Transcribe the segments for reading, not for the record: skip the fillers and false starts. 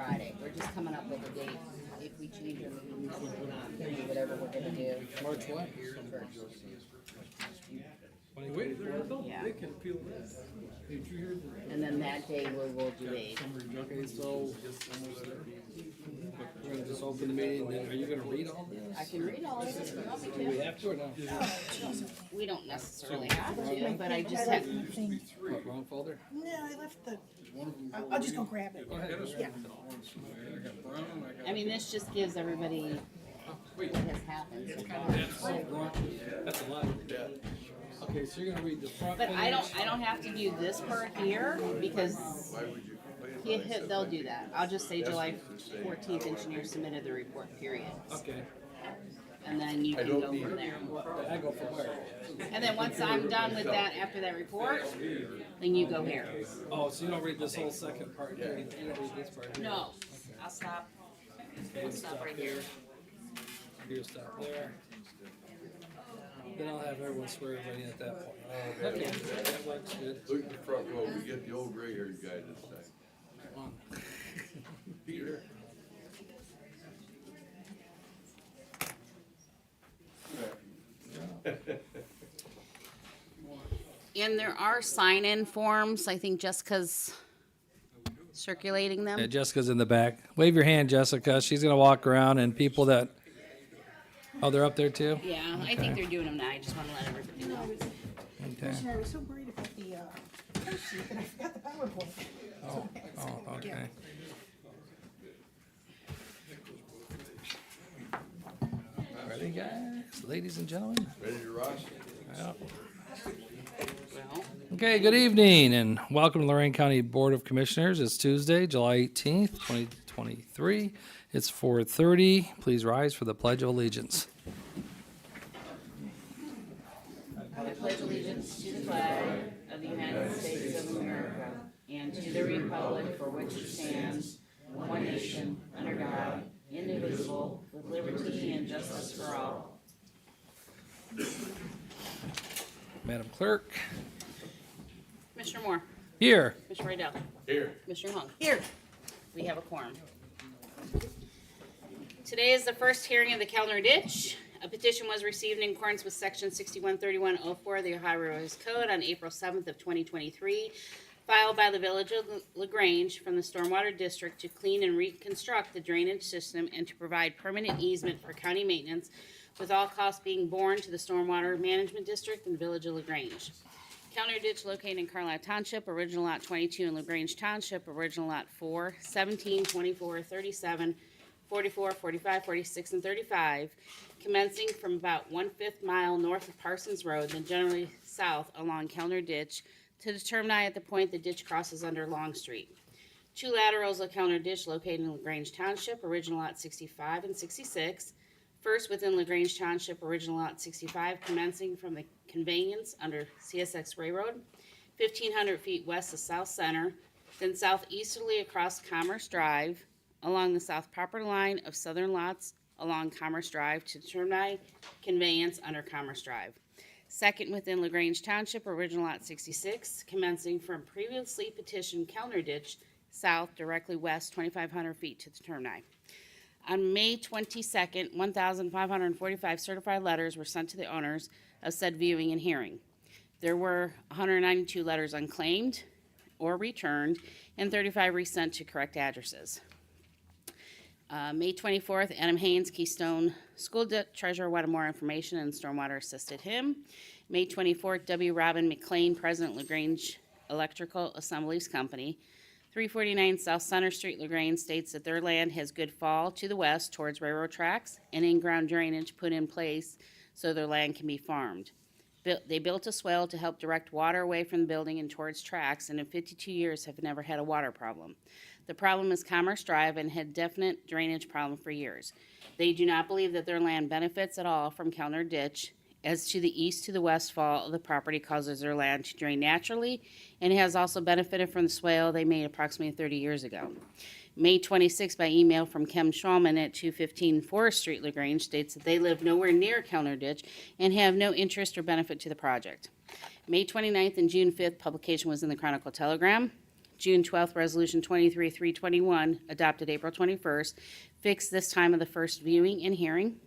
Friday. We're just coming up with a date. If we change our meetings, we can do whatever we're gonna do. March what? Wait, Yeah. they can appeal this. Did you hear that? And then that day we'll do a, Okay, so we're gonna just open the meeting, then are you gonna read all this? I can read all of this if you want me Do we to. have to or no? We don't necessarily have to, but I just have, What, wrong folder? No, I left the, I'll just go grab it. Yeah. I mean, this just gives everybody what has happened so far. That's a lot. Okay, so you're gonna read the front But page. I don't have to do this part here because they'll do that. I'll just say July 14th, engineer submitted the report, period. Okay, And then you can go from there. I go from where? And then once I'm done with that, after that report, then you go here. Oh, so you don't read this whole second part here, you don't read this part here? No, I'll stop. I'll stop right here. You stop there. Then I'll have everyone swear everybody in at that point. Okay, that works good. Look at the front row, we get the old gray-haired guy this time. Come on. Peter. And there are sign-in forms, I think Jessica's circulating Yeah, them. Jessica's in the back. Wave your hand, Jessica. She's gonna walk around and people that, oh, they're up there too? Yeah, I think they're doing them now. I just want to let everybody know. Okay. Commissioner, I was so worried about the, cover sheet that I forgot the PowerPoint. Oh, oh, okay. Ready, guys, ladies and gentlemen? Ready to rush? Yeah. Well, Okay, good evening and welcome to Lorain County Board of Commissioners. It's Tuesday, July 18th, 2023. It's 4:30. Please rise for the Pledge of Allegiance. I pledge allegiance to the flag of the United States of America and to the republic for which it stands, one nation, under God, indivisible, with liberty and justice for all. Madam Clerk, Commissioner Moore, here. Commissioner Riddell, Here. Commissioner Hung. Here. We have a quorum. Today is the first hearing of the Kelner ditch. A petition was received in accordance with section 613104 of the Ohio Revised Code on April 7th of 2023, filed by the Village of LaGrange from the Stormwater District to clean and reconstruct the drainage system and to provide permanent easement for county maintenance, with all costs being borne to the Stormwater Management District and Village of LaGrange. Kelner ditch located in Carlisle Township, original lot 22 in LaGrange Township, original lot 4, 17, 24, 37, 44, 45, 46, and 35, commencing from about 1/5 mile north of Parsons Road, then generally south along Kelner ditch to the termini at the point the ditch crosses under Long Street. Two laterals of Kelner ditch located in LaGrange Township, original lot 65 and 66. First within LaGrange Township, original lot 65, commencing from the conveyance under CSX Railroad, 1,500 feet west of South Center, then southeasterly across Commerce Drive, along the south property line of southern lots along Commerce Drive to termini conveyance under Commerce Drive. Second within LaGrange Township, original lot 66, commencing from previously petitioned Kelner ditch south directly west 2,500 feet to the termini. On May 22nd, 1,545 certified letters were sent to the owners of said viewing and hearing. There were 192 letters unclaimed or returned and 35 resent to correct addresses. May 24th, Adam Haynes, Keystone School Treasurer, wanted more information and Stormwater assisted him. May 24th, W. Robin McLean, President LaGrange Electrical Assemblies Company, 349 South Center Street, LaGrange, states that their land has good fall to the west towards railroad tracks and in-ground drainage put in place so their land can be farmed. They built a swale to help direct water away from the building and towards tracks, and in 52 years have never had a water problem. The problem is Commerce Drive and had definite drainage problem for years. They do not believe that their land benefits at all from Kelner ditch, as to the east to the west fall of the property causes their land to drain naturally, and it has also benefited from the swale they made approximately 30 years ago. May 26 by email from Kem Schwalman at 215 Forest Street, LaGrange, states that they live nowhere near Kelner ditch and have no interest or benefit to the project. May 29th and June 5th, publication was in the Chronicle Telegram. June 12th, Resolution 23-321, adopted April 21st, fixed this time of the first viewing and hearing.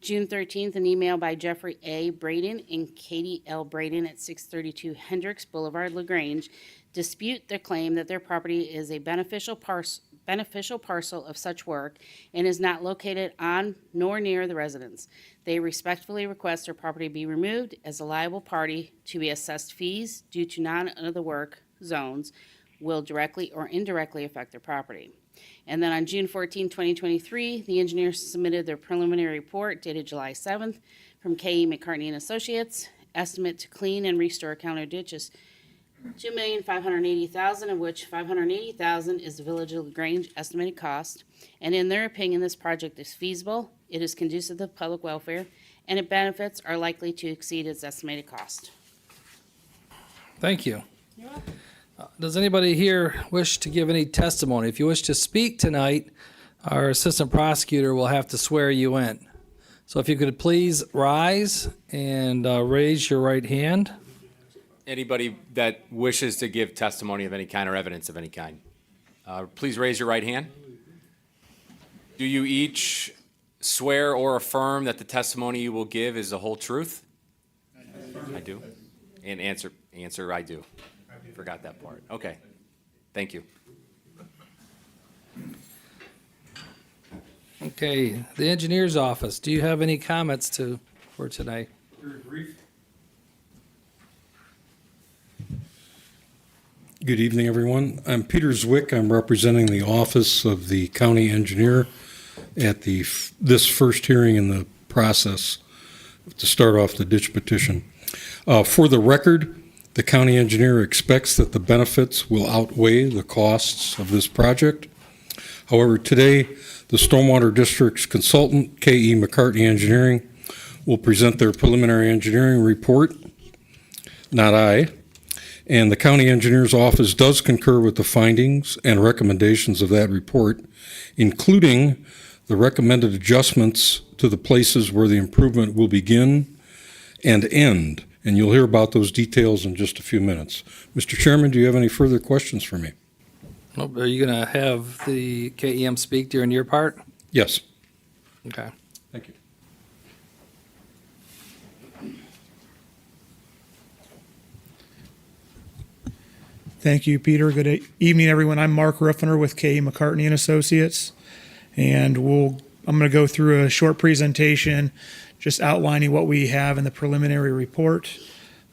June 13th, an email by Jeffrey A. Braden and Katie L. Braden at 632 Hendricks Boulevard, LaGrange, dispute their claim that their property is a beneficial parcel of such work and is not located on nor near the residence. They respectfully request their property be removed as a liable party to be assessed fees due to none of the work zones will directly or indirectly affect their property. And then on June 14, 2023, the engineers submitted their preliminary report dated July 7th from K.E. McCartney and Associates. Estimate to clean and restore Kelner ditch is $2,580,000, of which $580,000 is the Village of LaGrange estimated cost. And in their opinion, this project is feasible, it is conducive to public welfare, and its benefits are likely to exceed its estimated cost. Thank you. Does anybody here wish to give any testimony? If you wish to speak tonight, our assistant prosecutor will have to swear you in. So if you could please rise and raise your right hand. Anybody that wishes to give testimony of any kind or evidence of any kind, please raise your right hand. Do you each swear or affirm that the testimony you will give is the whole truth? I do. And answer, I do. Forgot that part. Okay. Thank you. Okay, the engineer's office, do you have any comments for tonight? Very brief. Good evening, everyone. I'm Peter Zwick. I'm representing the office of the county engineer at this first hearing in the process to start off the ditch petition. For the record, the county engineer expects that the benefits will outweigh the costs of this project. However, today, the Stormwater District's consultant, K.E. McCartney Engineering, will present their preliminary engineering report, not I. And the county engineer's office does concur with the findings and recommendations of that report, including the recommended adjustments to the places where the improvement will begin and end. And you'll hear about those details in just a few minutes. Mr. Chairman, do you have any further questions for me? Nope. Are you going to have the KEM speak during your part? Yes. Okay. Thank you. Thank you, Peter. Good evening, everyone. I'm Mark Ruffiner with K. McCartney and Associates, and I'm going to go through a short presentation just outlining what we have in the preliminary report.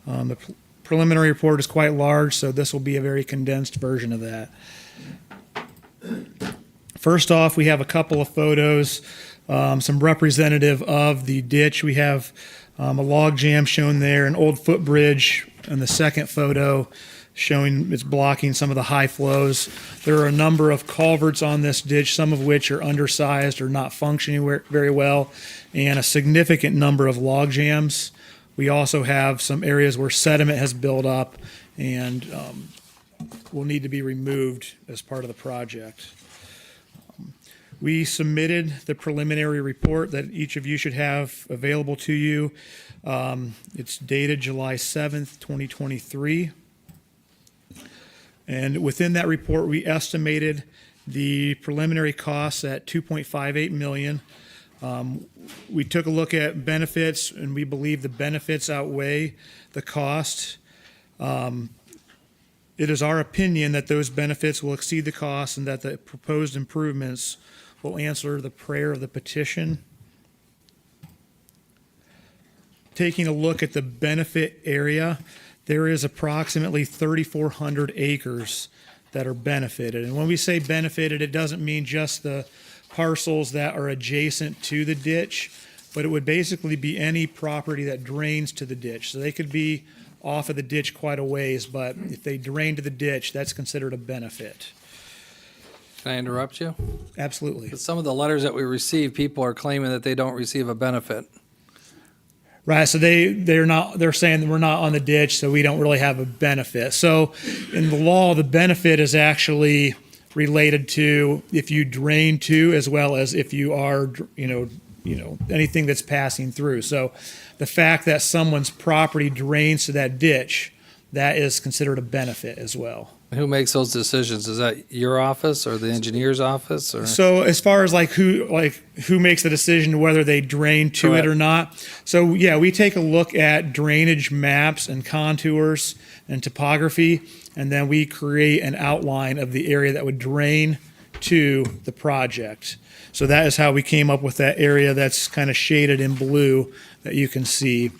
The preliminary report is quite large, so this will be a very condensed version of that. First off, we have a couple of photos, some representative of the ditch. We have a log jam shown there, an old footbridge in the second photo, showing it's blocking some of the high flows. There are a number of culverts on this ditch, some of which are undersized or not functioning very well, and a significant number of log jams. We also have some areas where sediment has built up and will need to be removed as part of the project. We submitted the preliminary report that each of you should have available to you. It's dated July 7th, 2023. And within that report, we estimated the preliminary costs at $2.58 million. We took a look at benefits, and we believe the benefits outweigh the cost. It is our opinion that those benefits will exceed the cost and that the proposed improvements will answer the prayer of the petition. Taking a look at the benefit area, there is approximately 3,400 acres that are benefited. And when we say benefited, it doesn't mean just the parcels that are adjacent to the ditch, but it would basically be any property that drains to the ditch. So they could be off of the ditch quite a ways, but if they drain to the ditch, that's considered a benefit. Can I interrupt you? Absolutely. Some of the letters that we receive, people are claiming that they don't receive a benefit. Right, so they're saying that we're not on the ditch, so we don't really have a benefit. So in the law, the benefit is actually related to if you drain to, as well as if you are, anything that's passing through. So the fact that someone's property drains to that ditch, that is considered a benefit as well. Who makes those decisions? Is that your office or the engineer's office or? So as far as who makes the decision whether they drain to it or Correct. not. So yeah, we take a look at drainage maps and contours and topography, and then we create an outline of the area that would drain to the project. So that is how we came up with that area that's kind of shaded in blue that you can see.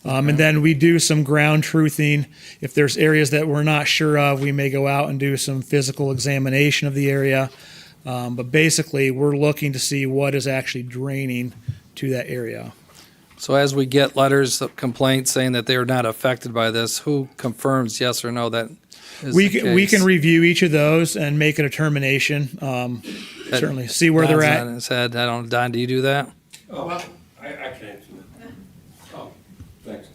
And then we do some ground truthing. If there's areas that we're not sure of, we may go out and do some physical examination of the area. But basically, we're looking to see what is actually draining to that area. So as we get letters of complaint saying that they are not affected by this, who confirms yes or no that is We the can, we case? can review each of those and make a determination. Certainly, see where they're Don's at. nodding his head. I don't, Don, do you do that? Oh, I can answer that. Oh, thanks.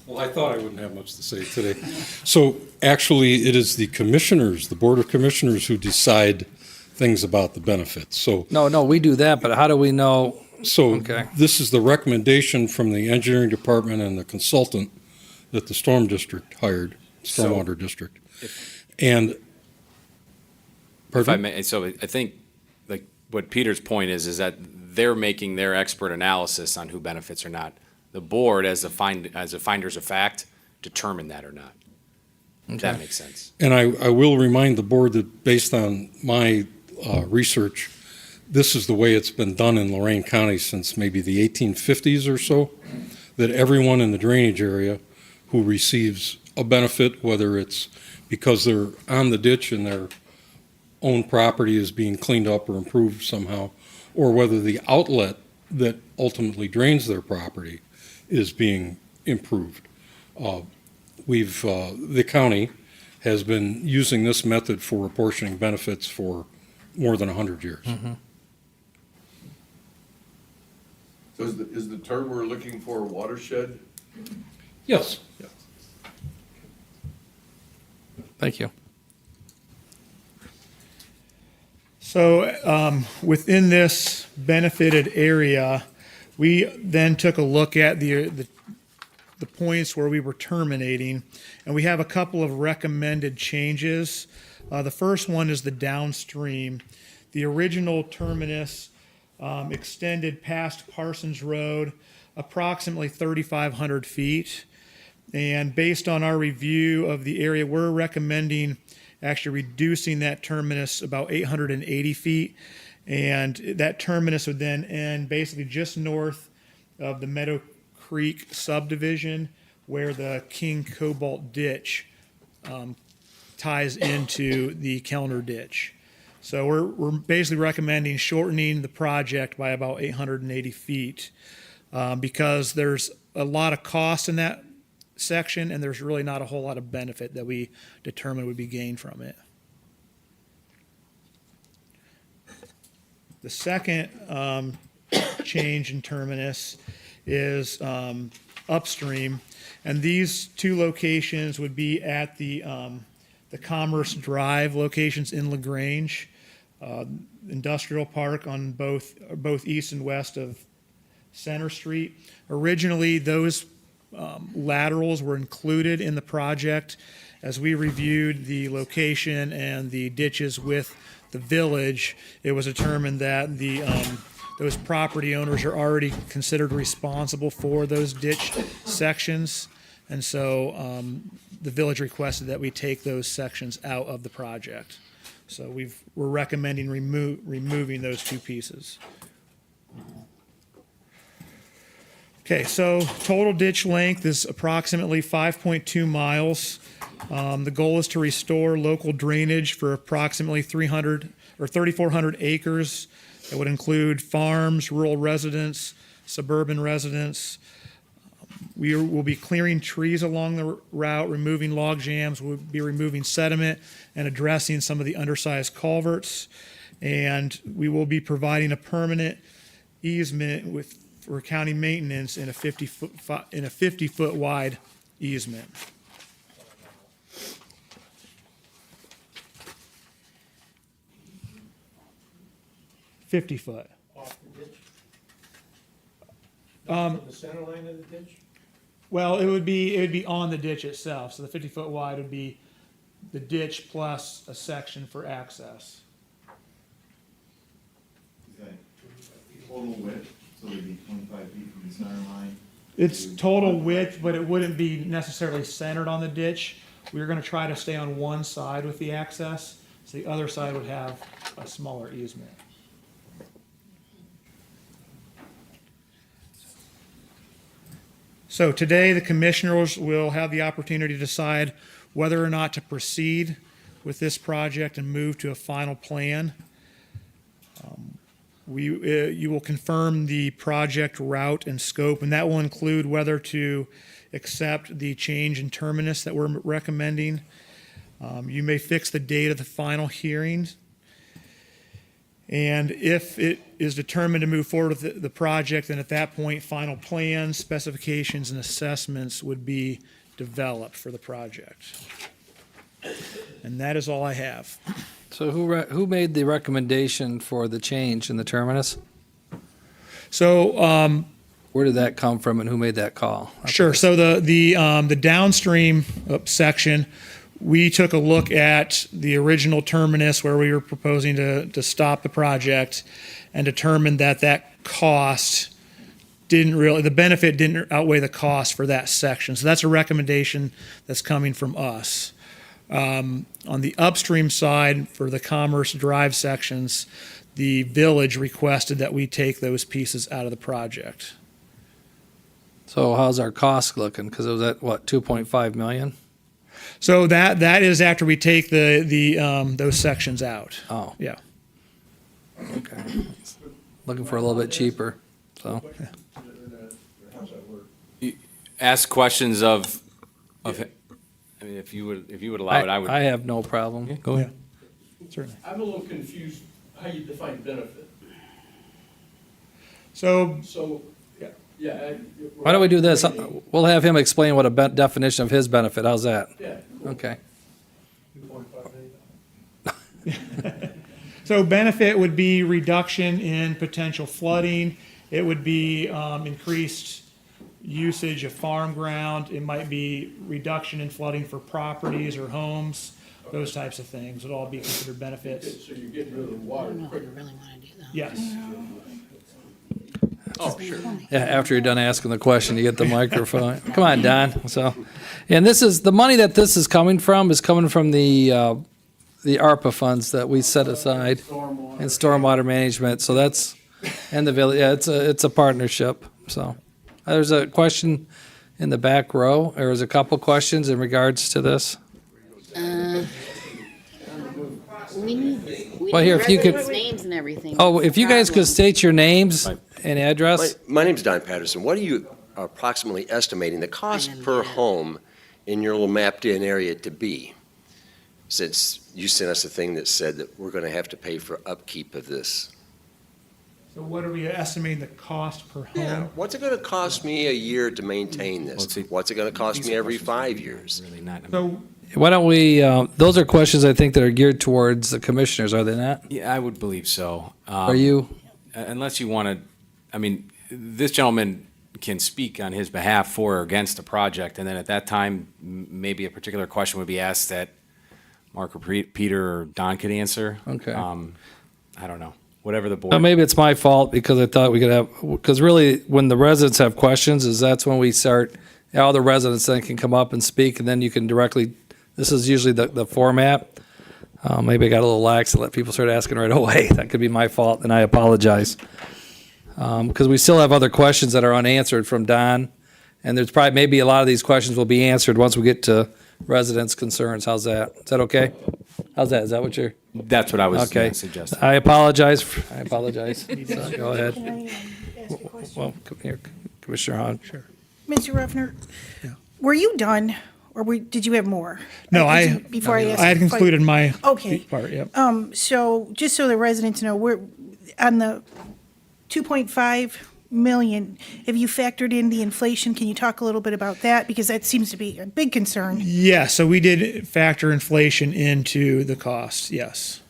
Well, I thought I wouldn't have much to say today. So actually, it is the commissioners, the Board of Commissioners, who decide things about the benefits. So No, we do that, but how do we know? So Okay. this is the recommendation from the engineering department and the consultant that the storm district hired, stormwater district. And, If I pardon? may, so I think, like, what Peter's point is that they're making their expert analysis on who benefits or not. The board, as a finders of fact, determine that or not. If that makes sense. And I will remind the board that based on my research, this is the way it's been done in Lorain County since maybe the 1850s or so, that everyone in the drainage area who receives a benefit, whether it's because they're on the ditch and their own property is being cleaned up or improved somehow, or whether the outlet that ultimately drains their property is being improved. The county has been using this method for apportioning benefits for more than 100 years. So is the term we're looking for watershed? Yes. Thank you. So within this benefited area, we then took a look at the points where we were terminating, and we have a couple of recommended changes. The first one is the downstream. The original terminus extended past Parsons Road approximately 3,500 feet. And based on our review of the area, we're recommending actually reducing that terminus about 880 feet. And that terminus would then end basically just north of the Meadow Creek subdivision where the King Cobalt ditch ties into the Kelner ditch. So we're basically recommending shortening the project by about 880 feet because there's a lot of cost in that section and there's really not a whole lot of benefit that we determined would be gained from it. The second change in terminus is upstream, and these two locations would be at the Commerce Drive locations in LaGrange, industrial park on both east and west of Center Street. Originally, those laterals were included in the project. As we reviewed the location and the ditches with the village, it was determined that those property owners are already considered responsible for those ditch sections. And so the village requested that we take those sections out of the project. So we're recommending removing those two pieces. Okay, so total ditch length is approximately 5.2 miles. The goal is to restore local drainage for approximately 3,400 acres. It would include farms, rural residents, suburban residents. We will be clearing trees along the route, removing log jams. We'll be removing sediment and addressing some of the undersized culverts. And we will be providing a permanent easement for county maintenance in a 50-foot wide easement. $50. Off the ditch? From the center line of the ditch? Well, it would be on the ditch itself. So the 50-foot wide would be the ditch plus a section for access. Is that total width, so it'd be 25 feet from the center line? It's total width, but it wouldn't be necessarily centered on the ditch. We're gonna try to stay on one side with the access, so the other side would have a smaller easement. So today, the commissioners will have the opportunity to decide whether or not to proceed with this project and move to a final plan. You will confirm the project route and scope, and that will include whether to accept the change in terminus that we're recommending. You may fix the date of the final hearing. And if it is determined to move forward with the project, then at that point, final plans, specifications, and assessments would be developed for the project. And that is all I have. So who made the recommendation for the change in the terminus? So, Where did that come from and who made that call? sure, so the downstream section, we took a look at the original terminus where we were proposing to stop the project and determined that that cost the benefit didn't outweigh the cost for that section. So that's a recommendation that's coming from us. On the upstream side, for the Commerce Drive sections, the village requested that we take those pieces out of the project. So how's our cost looking? Because it was at, what, 2.5 million? So that is after we take those sections out. Oh, Yeah. okay. Looking for a little bit cheaper, so. How's that work? Ask questions of, I mean, if you would allow it, I would. I have no problem. Go ahead. Certainly. I'm a little confused how you define benefit. So So, yeah. Why don't we do this? We'll have him explain what a definition of his benefit. How's that? Yeah. Okay. $2.5 million. So benefit would be reduction in potential flooding. It would be increased usage of farm ground. It might be reduction in flooding for properties or homes. Those types of things would all be considered benefits. So you're getting rid of the I water don't know if quicker. you really want to do that. Yes. Oh, sure. Yeah, after you're done asking the question, you get the microphone. Come on, Don. So, and this is, the money that this is coming from the ARPA funds that we set aside in stormwater management. So that's, and the village, yeah, it's a partnership, so. There's a question in the back row, or there's a couple questions in regards to this. We need Well, here, if you could- residents' names and everything. Oh, That's if the you guys could problem. state your names Right. and address. My name's Don Patterson. What are you approximately estimating the cost per home in your little mapped-in area to be? Since you sent us a thing that said that we're going to have to pay for upkeep of this. So what are we estimating the cost per Yeah, home? what's it going to cost me a year to maintain Well, this? see, What's it going to cost me every 5 years? Really not. So Why don't we, those are questions I think that are geared towards the commissioners, are they not? Yeah, I would believe so. Are you? Unless you want to, I mean, this gentleman can speak on his behalf for or against a project, and then at that time, maybe a particular question would be asked that Mark or Peter or Don could answer. Okay. I don't know, whatever the board. Well, maybe it's my fault because I thought we could have, because really, when the residents have questions, that's when we start, all the residents then can come up and speak, and then you can directly, this is usually the format. Maybe I got a little lax and let people start asking right away. That could be my fault, and I apologize. Because we still have other questions that are unanswered from Don, and there's probably, maybe a lot of these questions will be answered once we get to residents' concerns. How's that? Is that okay? How's that? Is that what you're? That's what I was Okay. suggesting. I apologize. I apologize. So, go ahead. Can I ask a question? Well, come here, Commissioner Hahn. Sure. Mr. Ruffner, were you done, or did you have more? No, Before I ask. I had concluded my Okay. part, yep. So, just so the residents know, we're, on the 2.5 million, have you factored in the inflation? Can you talk a little bit about that? Because that seems to be a big concern. Yeah, so we did factor inflation into the cost, yes.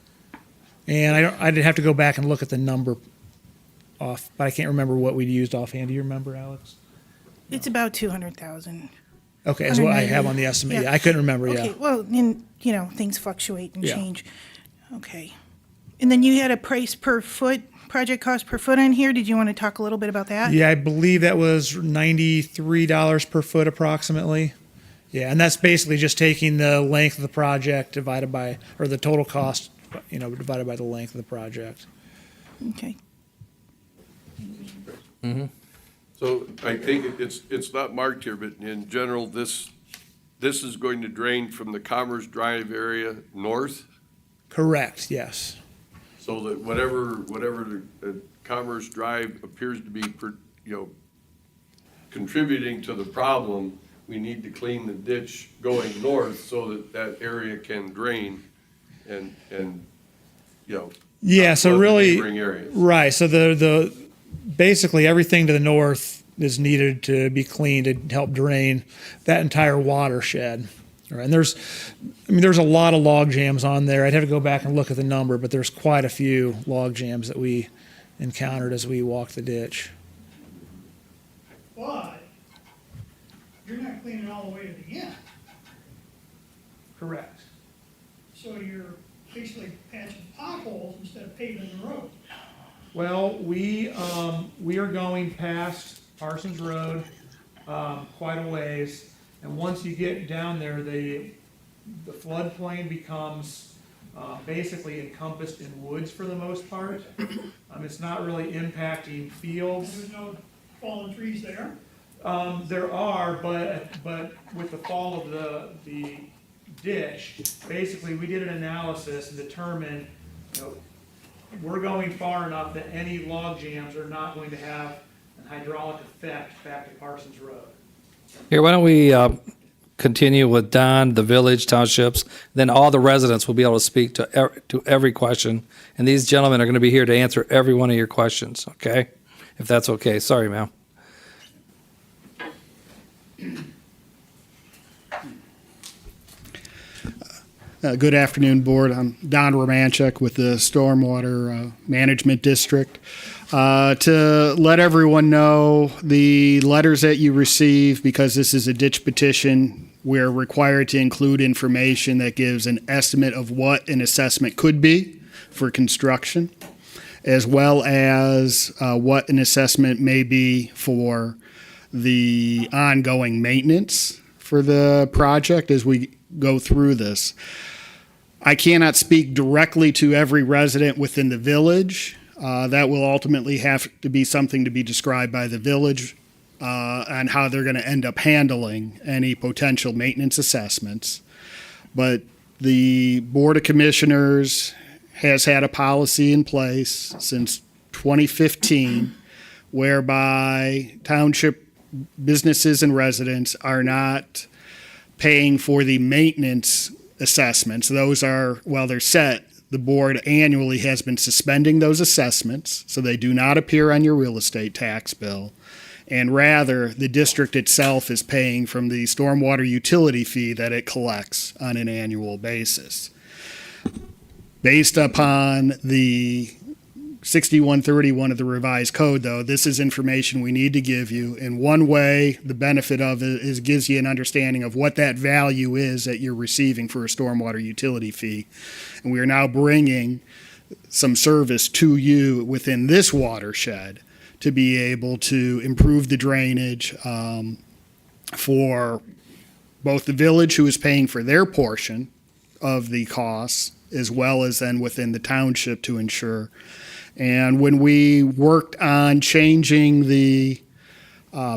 And I'd have to go back and look at the number off, but I can't remember what we used offhand. Do you remember, Alex? It's about 200,000. Okay, is what I 190. have on the estimate. Yeah. Yeah, I couldn't remember, Okay, yeah. well, and, things fluctuate and Yeah. change. Okay. And then you had a price per foot, project cost per foot on here. Did you want to talk a little bit about that? Yeah, I believe that was $93 per foot approximately. Yeah, and that's basically just taking the length of the project divided by, or the total cost, divided by the length of the project. Okay. So I think it's not marked here, but in general, this is going to drain from the Commerce Drive area north, Correct, yes. so that whatever the Commerce Drive appears to be, contributing to the problem, we need to clean the ditch going north so that that area can drain and, Yeah, so flood the really, neighboring areas. right, so the basically everything to the north is needed to be cleaned to help drain that entire watershed. All right, and there's a lot of log jams on there. I'd have to go back and look at the number, but there's quite a few log jams that we encountered as we walked the ditch. But you're not cleaning all the way to the end, Correct. so you're basically patching potholes instead of paving the road. Well, we are going past Parsons Road quite a ways, and once you get down there, the floodplain becomes basically encompassed in woods for the most part. It's not really impacting fields. There's no fallen trees there. There are, but with the fall of the ditch, basically we did an analysis and determined, we're going far enough that any log jams are not going to have an hydraulic effect back to Parsons Road. Here, why don't we continue with Don, the village, townships, then all the residents will be able to speak to every question, and these gentlemen are going to be here to answer every one of your questions, okay? If that's okay. Sorry, ma'am. Good afternoon, Board. I'm Don Romanchuk with the Stormwater Management District. To let everyone know, the letters that you receive, because this is a ditch petition, we're required to include information that gives an estimate of what an assessment could be for construction, as well as what an assessment may be for the ongoing maintenance for the project as we go through this. I cannot speak directly to every resident within the village. That will ultimately have to be something to be described by the village on how they're going to end up handling any potential maintenance assessments. But the Board of Commissioners has had a policy in place since 2015 whereby township businesses and residents are not paying for the maintenance assessments. Those are, while they're set, the board annually has been suspending those assessments, so they do not appear on your real estate tax bill. And rather, the district itself is paying from the stormwater utility fee that it collects on an annual basis. Based upon the 6131 of the revised code, though, this is information we need to give you. In one way, the benefit of it is gives you an understanding of what that value is that you're receiving for a stormwater utility fee. And we are now bringing some service to you within this watershed to be able to improve the drainage for both the village, who is paying for their portion of the costs, as well as then within the township to ensure. And when we worked on changing the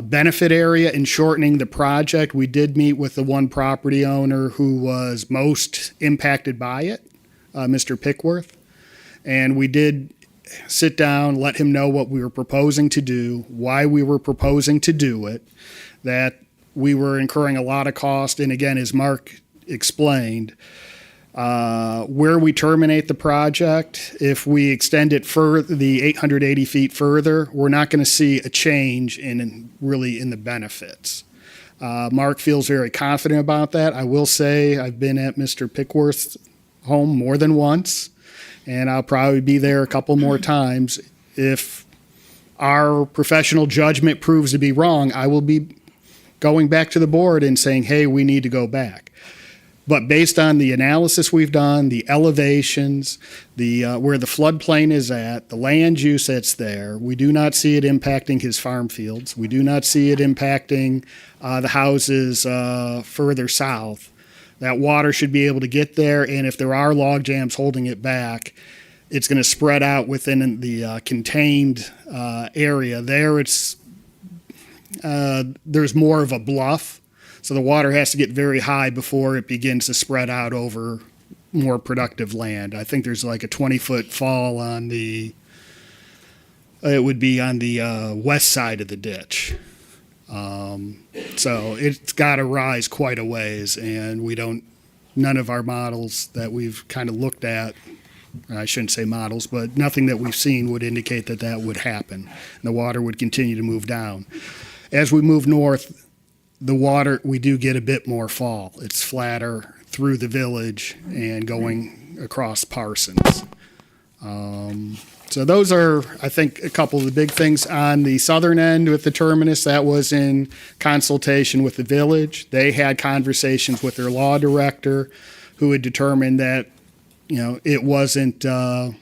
benefit area and shortening the project, we did meet with the one property owner who was most impacted by it, Mr. Pickworth. And we did sit down, let him know what we were proposing to do, why we were proposing to do it, that we were incurring a lot of cost. And again, as Mark explained, where we terminate the project, if we extend it further, the 880 feet further, we're not going to see a change in the benefits. Mark feels very confident about that. I will say I've been at Mr. Pickworth's home more than once, and I'll probably be there a couple more times. If our professional judgment proves to be wrong, I will be going back to the board and saying, hey, we need to go back. But based on the analysis we've done, the elevations, where the floodplain is at, the land use that's there, we do not see it impacting his farm fields. We do not see it impacting the houses further south. That water should be able to get there, and if there are log jams holding it back, it's going to spread out within the contained area. There, there's more of a bluff. So the water has to get very high before it begins to spread out over more productive land. I think there's like a 20-foot fall on it would be on the west side of the ditch. So it's got to rise quite a ways, and none of our models that we've kind of looked at, I shouldn't say models, but nothing that we've seen would indicate that that would happen. The water would continue to move down. As we move north, the water, we do get a bit more fall. It's flatter through the village and going across Parsons. So those are, I think, a couple of the big things. On the southern end with the terminus, that was in consultation with the village. They had conversations with their law director, who had determined that, it wasn't, and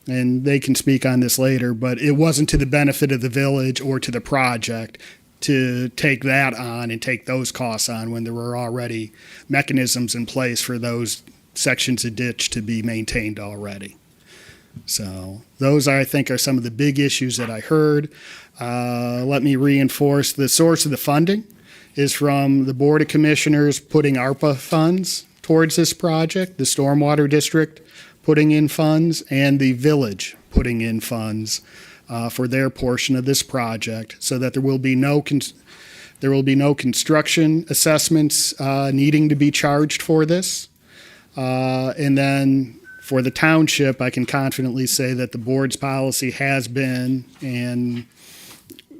they can speak on this later, but it wasn't to the benefit of the village or to the project to take that on and take those costs on when there were already mechanisms in place for those sections of ditch to be maintained already. So those, I think, are some of the big issues that I heard. Let me reinforce the source of the funding is from the Board of Commissioners putting ARPA funds towards this project, the Stormwater District putting in funds, and the village putting in funds for their portion of this project, so that there will be no construction assessments needing to be charged for this. And then for the township, I can confidently say that the board's policy has been, and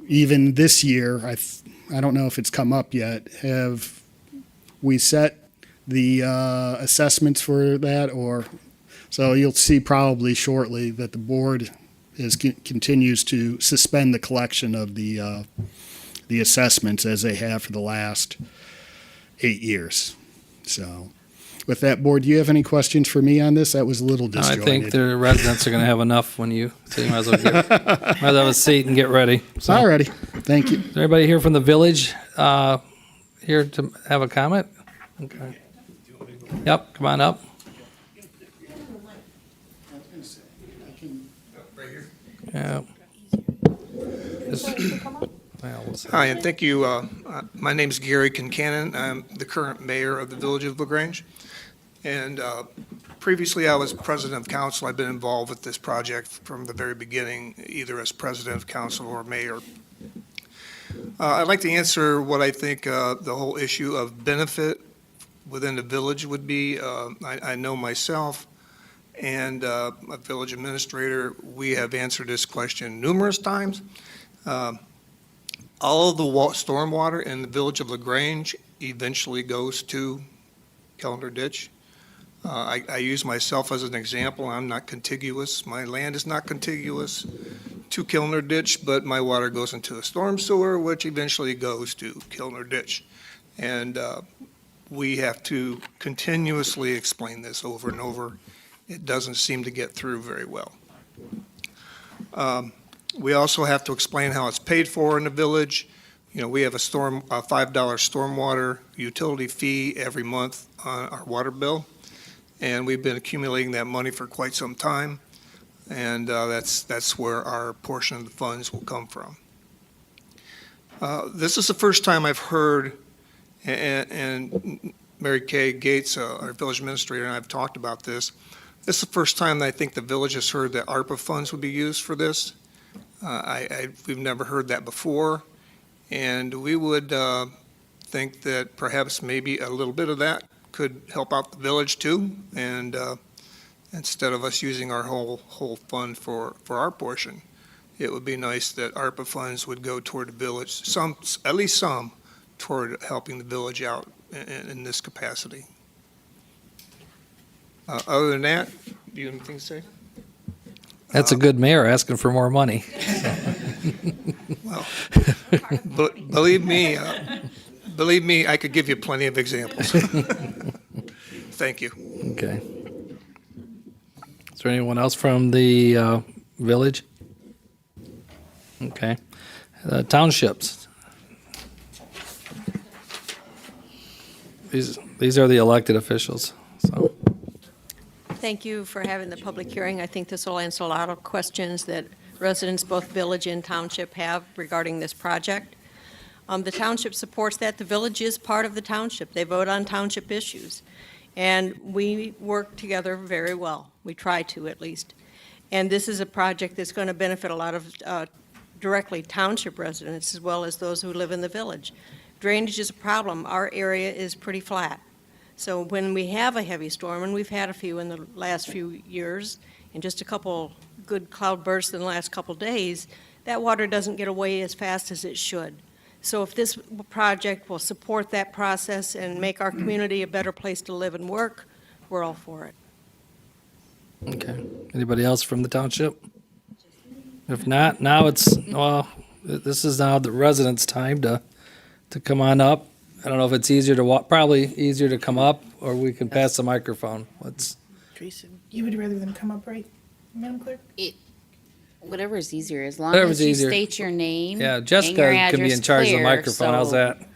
even this year, I don't know if it's come up yet, have we set the assessments for that? Or so you'll see probably shortly that the board continues to suspend the collection of the assessments as they have for the last 8 years. So with that, board, do you have any questions for me on this? That was a little disjointed. I think the residents are going to have enough when you, so you might as well have a seat and get ready. So, all righty. Thank you. is there anybody here from the village here to have a comment? Okay. Yep, come on up. Yeah. Hi, and thank you. My name's Gary Kincannon. I'm the current mayor of the Village of LaGrange. And previously, I was president of council. I've been involved with this project from the very beginning, either as president of council or mayor. I'd like to answer what I think the whole issue of benefit within the village would be. I know myself and a village administrator, we have answered this question numerous times. All of the stormwater in the Village of LaGrange eventually goes to Kelner Ditch. I use myself as an example. I'm not contiguous. My land is not contiguous to Kelner Ditch, but my water goes into a storm sewer, which eventually goes to Kelner Ditch. And we have to continuously explain this over and over. It doesn't seem to get through very well. We also have to explain how it's paid for in the village. We have a $5 stormwater utility fee every month on our water bill, and we've been accumulating that money for quite some time, and that's where our portion of the funds will come from. This is the first time I've heard, and Mary Kay Gates, our village administrator, and I have talked about this. This is the first time that I think the village has heard that ARPA funds would be used for this. We've never heard that before, and we would think that perhaps maybe a little bit of that could help out the village too, and instead of us using our whole fund for our portion, it would be nice that ARPA funds would go toward the village, at least some, toward helping the village out in this capacity. Other than that, do you have anything to say? That's a good mayor asking for more money. Well, but believe me, Believe me, I could give you plenty of examples. Thank you. Okay. Is there anyone else from the village? Okay. Townships. These are the elected officials, so. Thank you for having the public hearing. I think this will answer a lot of questions that residents, both village and township, have regarding this project. The township supports that. The village is part of the township. They vote on township issues. And we work together very well. We try to, at least. And this is a project that's going to benefit a lot of directly township residents as well as those who live in the village. Drainage is a problem. Our area is pretty flat. So when we have a heavy storm, and we've had a few in the last few years, and just a couple good cloud bursts in the last couple days, that water doesn't get away as fast as it should. So if this project will support that process and make our community a better place to live and work, we're all for it. Okay. Anybody else from the township? If not, now it's, well, this is now the residents' time to come on up. I don't know if it's easier to walk, probably easier to come up, or we can pass the microphone. Let's, Teresa, you would rather them come up, right, Madam Clerk? Whatever is easier, as long Whatever's as you easier. state your name. yeah, and Jessica your can be address in charge of the clear, microphone. How's so- that?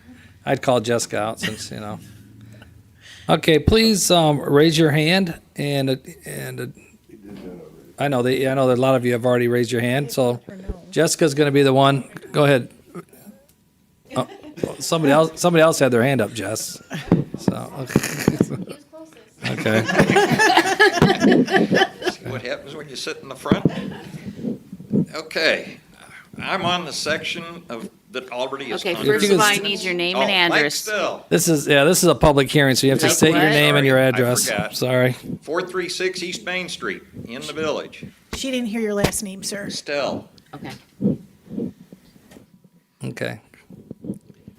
I'd call Jessica out since, you know. Okay, please raise your hand and I know that a lot of you have already raised your hand, so Jessica's going to be the one. Go ahead. Oh, somebody else had their hand up, Jess. So okay. See what happens when you sit in the front? Okay, I'm on the section of, that already is Okay, under. first of all, I need your name and Oh, Mike address. Still, This is a public hearing, so you have to Like state your what? name and your Sorry, I address. forgot. Sorry. 436 East Main Street, in the village. She didn't hear your last name, sir. Still. Okay. Okay.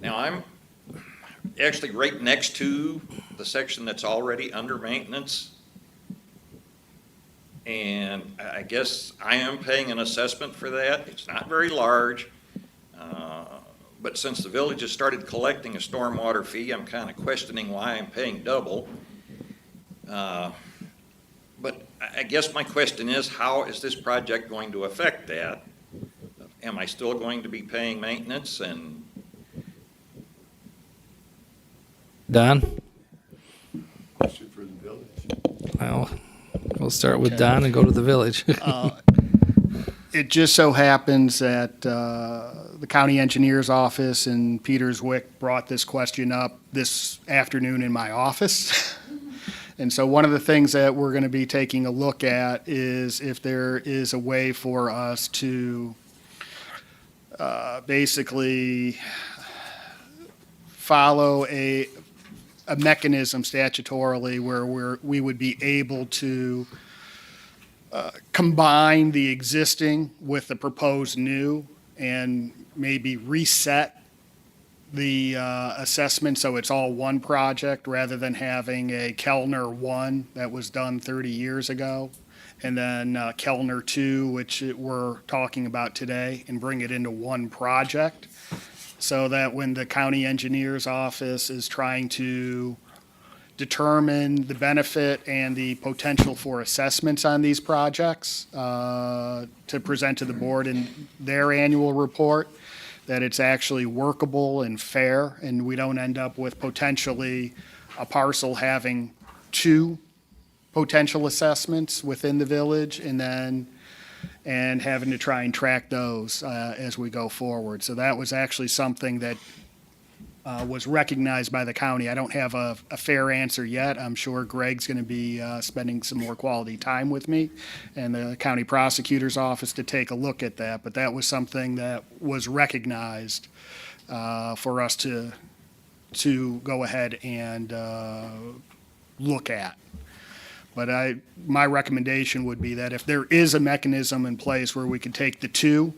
Now, I'm actually right next to the section that's already under maintenance. And I guess I am paying an assessment for that. It's not very large. But since the village has started collecting a stormwater fee, I'm kind of questioning why I'm paying double. But I guess my question is, how is this project going to affect that? Am I still going to be paying maintenance and Don? Question for the village. Well, we'll start with Don and go to the village. It just so happens that the county engineer's office and Peter Zwick brought this question up this afternoon in my office. And so one of the things that we're going to be taking a look at is if there is a way for us to basically follow a mechanism statutorily where we would be able to combine the existing with the proposed new and maybe reset the assessment so it's all one project rather than having a Kelner 1 that was done 30 years ago and then Kelner 2, which we're talking about today, and bring it into one project so that when the county engineer's office is trying to determine the benefit and the potential for assessments on these projects to present to the board in their annual report, that it's actually workable and fair, and we don't end up with potentially a parcel having two potential assessments within the village and having to try and track those as we go forward. So that was actually something that was recognized by the county. I don't have a fair answer yet. I'm sure Greg's going to be spending some more quality time with me and the county prosecutor's office to take a look at that. But that was something that was recognized for us to go ahead and look at. But my recommendation would be that if there is a mechanism in place where we could take the two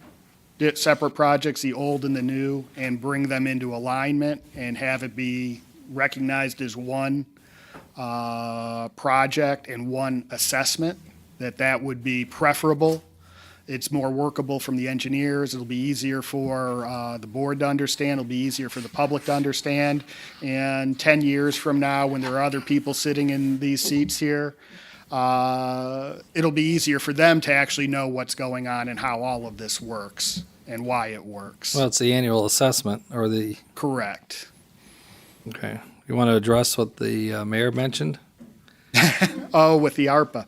separate projects, the old and the new, and bring them into alignment and have it be recognized as one project and one assessment, that would be preferable It's more workable from the engineers. It'll be easier for the board to understand. It'll be easier for the public to understand. And 10 years from now, when there are other people sitting in these seats here, it'll be easier for them to actually know what's going on and how all of this works and why it works. Well, it's the annual assessment or the, Correct. okay. You want to address what the mayor mentioned? Oh, with the ARPA.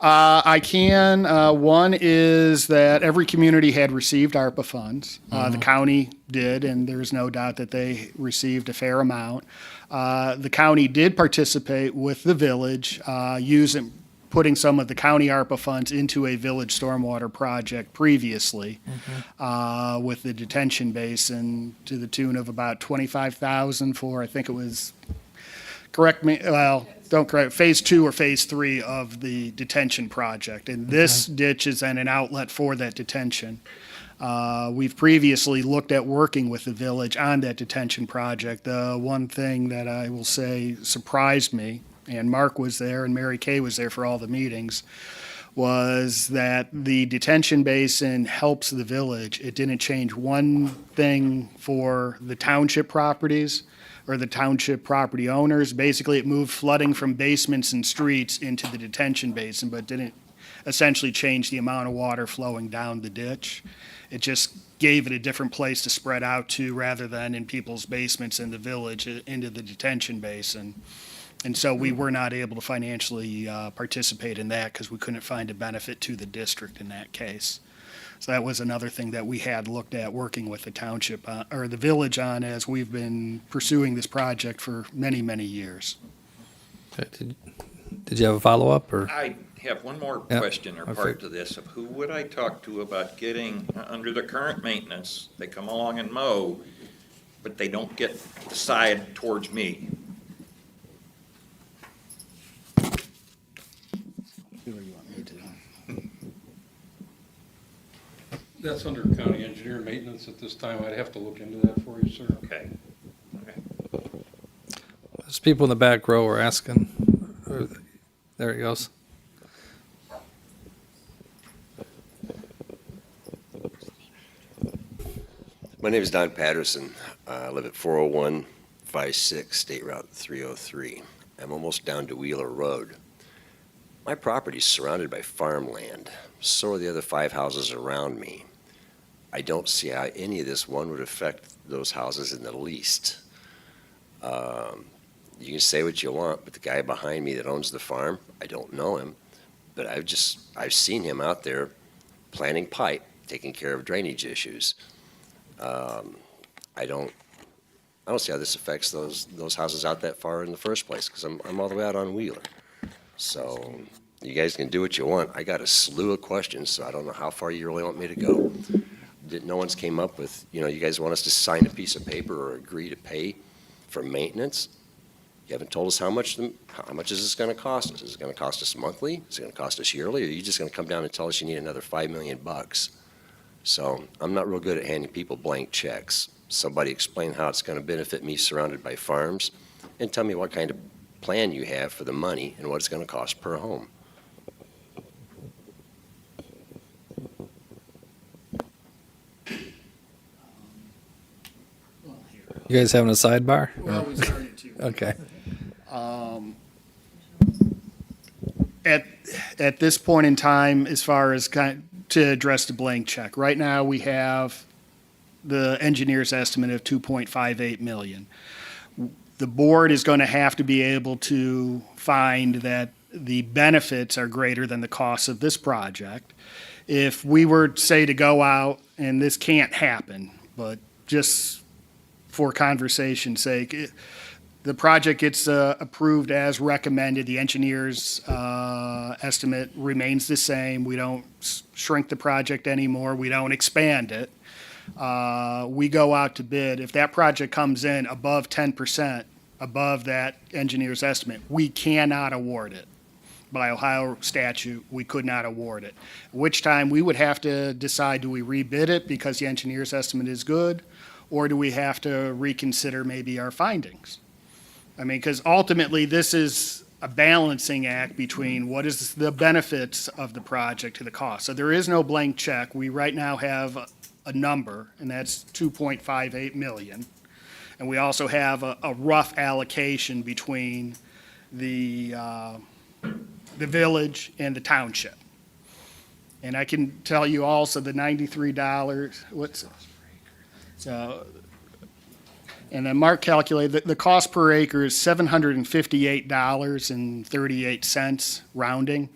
I can. One is that every community had received ARPA funds. The county did, and there's no doubt that they received a fair amount. The county did participate with the village, putting some of the county ARPA funds into a village stormwater project previously, with the detention basin to the tune of about $25,000 for, I think it was, correct me, well, don't correct, phase 2 or phase 3 of the detention project. And this ditch is then an outlet for that detention. We've previously looked at working with the village on that detention project. The one thing that I will say surprised me, and Mark was there and Mary Kay was there for all the meetings, was that the detention basin helps the village. It didn't change one thing for the township properties or the township property owners. Basically, it moved flooding from basements and streets into the detention basin, but didn't essentially change the amount of water flowing down the ditch. It just gave it a different place to spread out to rather than in people's basements in the village into the detention basin. And so we were not able to financially participate in that because we couldn't find a benefit to the district in that case. So that was another thing that we had looked at working with the township, or the village on, as we've been pursuing this project for many, many years. Okay, did you have a follow-up, or? I have one more Yep. question or part to this of who would I talk to about getting, under the current maintenance, they come along and mow, but they don't get the side towards me. That's under county engineer maintenance at this time. I'd have to look into that for you, sir. Okay. There's people in the back row are asking. There he goes. My name is Don Patterson. I live at 40156 State Route 303. I'm almost down to Wheeler Road. My property is surrounded by farmland. So are the other 5 houses around me. I don't see how any of this one would affect those houses in the least. You can say what you want, but the guy behind me that owns the farm, I don't know him, but I've seen him out there planting pipe, taking care of drainage issues. I don't see how this affects those houses out that far in the first place, because I'm all the way out on Wheeler. So you guys can do what you want. I got a slew of questions, so I don't know how far you really want me to go. No one's came up with, you guys want us to sign a piece of paper or agree to pay for maintenance? You haven't told us how much is this going to cost us? Is it going to cost us monthly? Is it going to cost us yearly? Or are you just going to come down and tell us you need another $5 million? So I'm not real good at handing people blank checks. Somebody explain how it's going to benefit me surrounded by farms, and tell me what kind of plan you have for the money and what it's going to cost per home. You guys having a sidebar? Well, we started to. Okay. At this point in time, as far as to address the blank check, right now we have the engineer's estimate of $2.58 million. The board is going to have to be able to find that the benefits are greater than the costs of this project. If we were, say, to go out, and this can't happen, but just for conversation's sake, the project gets approved as recommended. The engineer's estimate remains the same. We don't shrink the project anymore. We don't expand it. We go out to bid. If that project comes in above 10%, above that engineer's estimate, we cannot award it. By Ohio statute, we could not award it. At which time we would have to decide, do we rebid it because the engineer's estimate is good? Or do we have to reconsider maybe our findings? I mean, because ultimately this is a balancing act between what is the benefits of the project to the cost. So there is no blank check. We right now have a number, and that's 2.58 million. And we also have a rough allocation between the village and the township. And I can tell you also the $93, so, and then Mark calculated, the cost per acre is $758.38, rounding.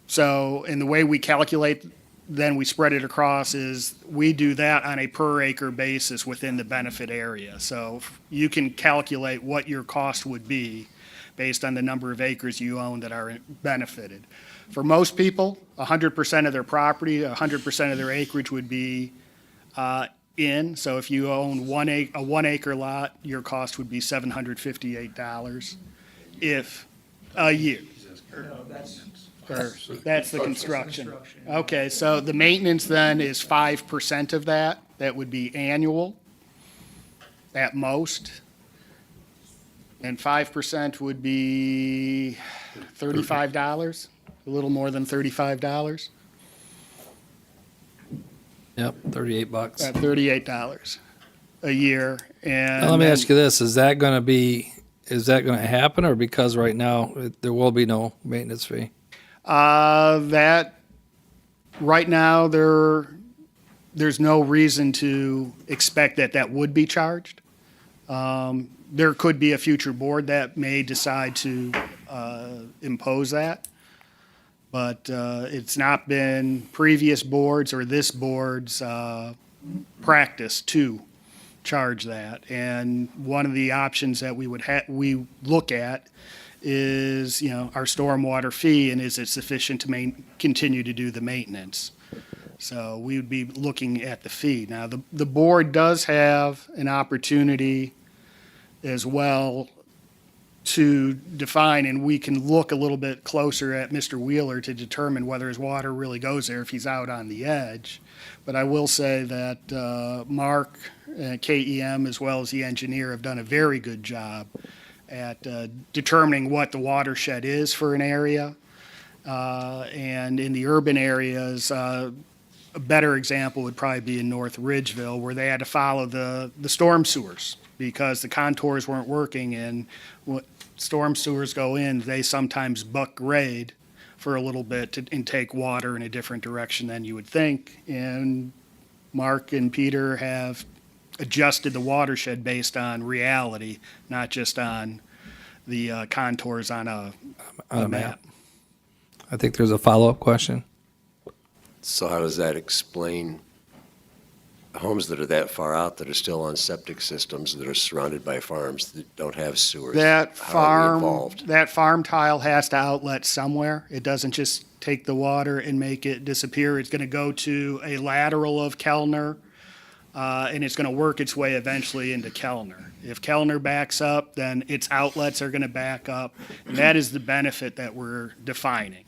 So, and the way we calculate, then we spread it across is, we do that on a per acre basis within the benefit area. So you can calculate what your cost would be based on the number of acres you own that are benefited. For most people, 100% of their property, 100% of their acreage would be in. So if you own a 1 acre lot, your cost would be $758 if a year. Or that's the construction. Okay, so the maintenance then is 5% of that. That would be annual at most. And 5% would be $35, a little more than $35. Yep, $38. At $38 a year. And Now, let me then- ask you this, is that gonna happen, or because right now there will be no maintenance fee? That, right now, there's no reason to expect that would be charged. There could be a future board that may decide to impose that. But it's not been previous boards or this board's practice to charge that. And one of the options that we look at is, our stormwater fee, and is it sufficient to continue to do the maintenance? So we would be looking at the fee. Now, the board does have an opportunity as well to define, and we can look a little bit closer at Mr. Wheeler to determine whether his water really goes there if he's out on the edge. But I will say that Mark, KEM, as well as the engineer, have done a very good job at determining what the watershed is for an area. And in the urban areas, a better example would probably be in North Ridgeville, where they had to follow the storm sewers because the contours weren't working, and when storm sewers go in, they sometimes buck grade for a little bit and take water in a different direction than you would think. And Mark and Peter have adjusted the watershed based on reality, not just on the contours on a map. I think there's a follow-up question. So how does that explain homes that are that far out that are still on septic systems that are surrounded by farms that don't have sewers? That How are we involved? that farm tile has to outlet somewhere. It doesn't just take the water and make it disappear. It's going to go to a lateral of Kelner, and it's going to work its way eventually into Kelner. If Kelner backs up, then its outlets are going to back up. And that is the benefit that we're defining.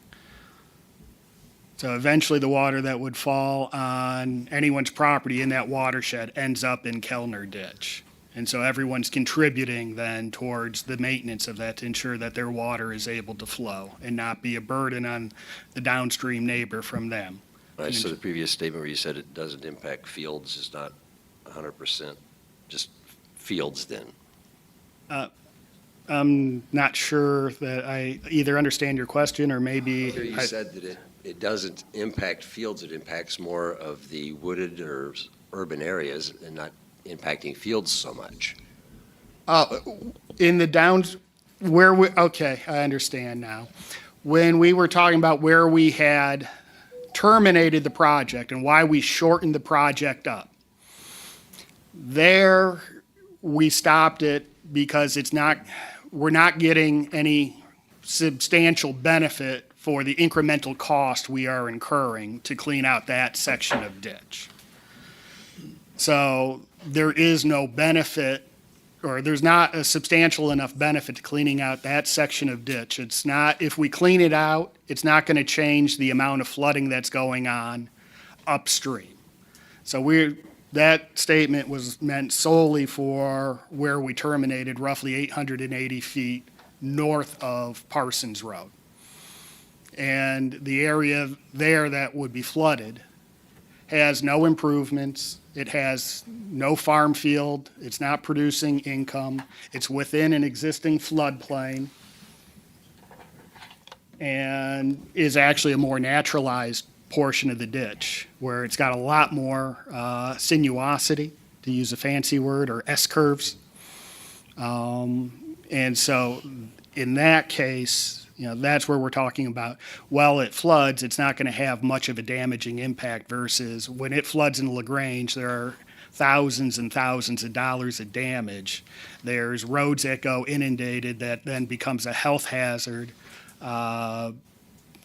So eventually the water that would fall on anyone's property in that watershed ends up in Kelner ditch. And so everyone's contributing then towards the maintenance of that to ensure that their water is able to flow and not be a burden on the downstream neighbor from them. Right, so the previous statement where you said it doesn't impact fields is not 100%, just fields then? I'm not sure that I either understand your question or maybe. Here you said that it doesn't impact fields, it impacts more of the wooded or urban areas and not impacting fields so much. In the downs, okay, I understand now. When we were talking about where we had terminated the project and why we shortened the project up, there we stopped it because we're not getting any substantial benefit for the incremental cost we are incurring to clean out that section of ditch. So there is no benefit, or there's not a substantial enough benefit to cleaning out that section of ditch. It's not, if we clean it out, it's not going to change the amount of flooding that's going on upstream. So that statement was meant solely for where we terminated roughly 880 feet north of Parsons Road. And the area there that would be flooded has no improvements. It has no farm field. It's not producing income. It's within an existing floodplain and is actually a more naturalized portion of the ditch where it's got a lot more sinuosity, to use a fancy word, or S-curves. And so in that case, that's where we're talking about, well, it floods, it's not going to have much of a damaging impact versus when it floods in LaGrange, there are thousands and thousands of dollars of damage. There's roads that go inundated that then becomes a health hazard.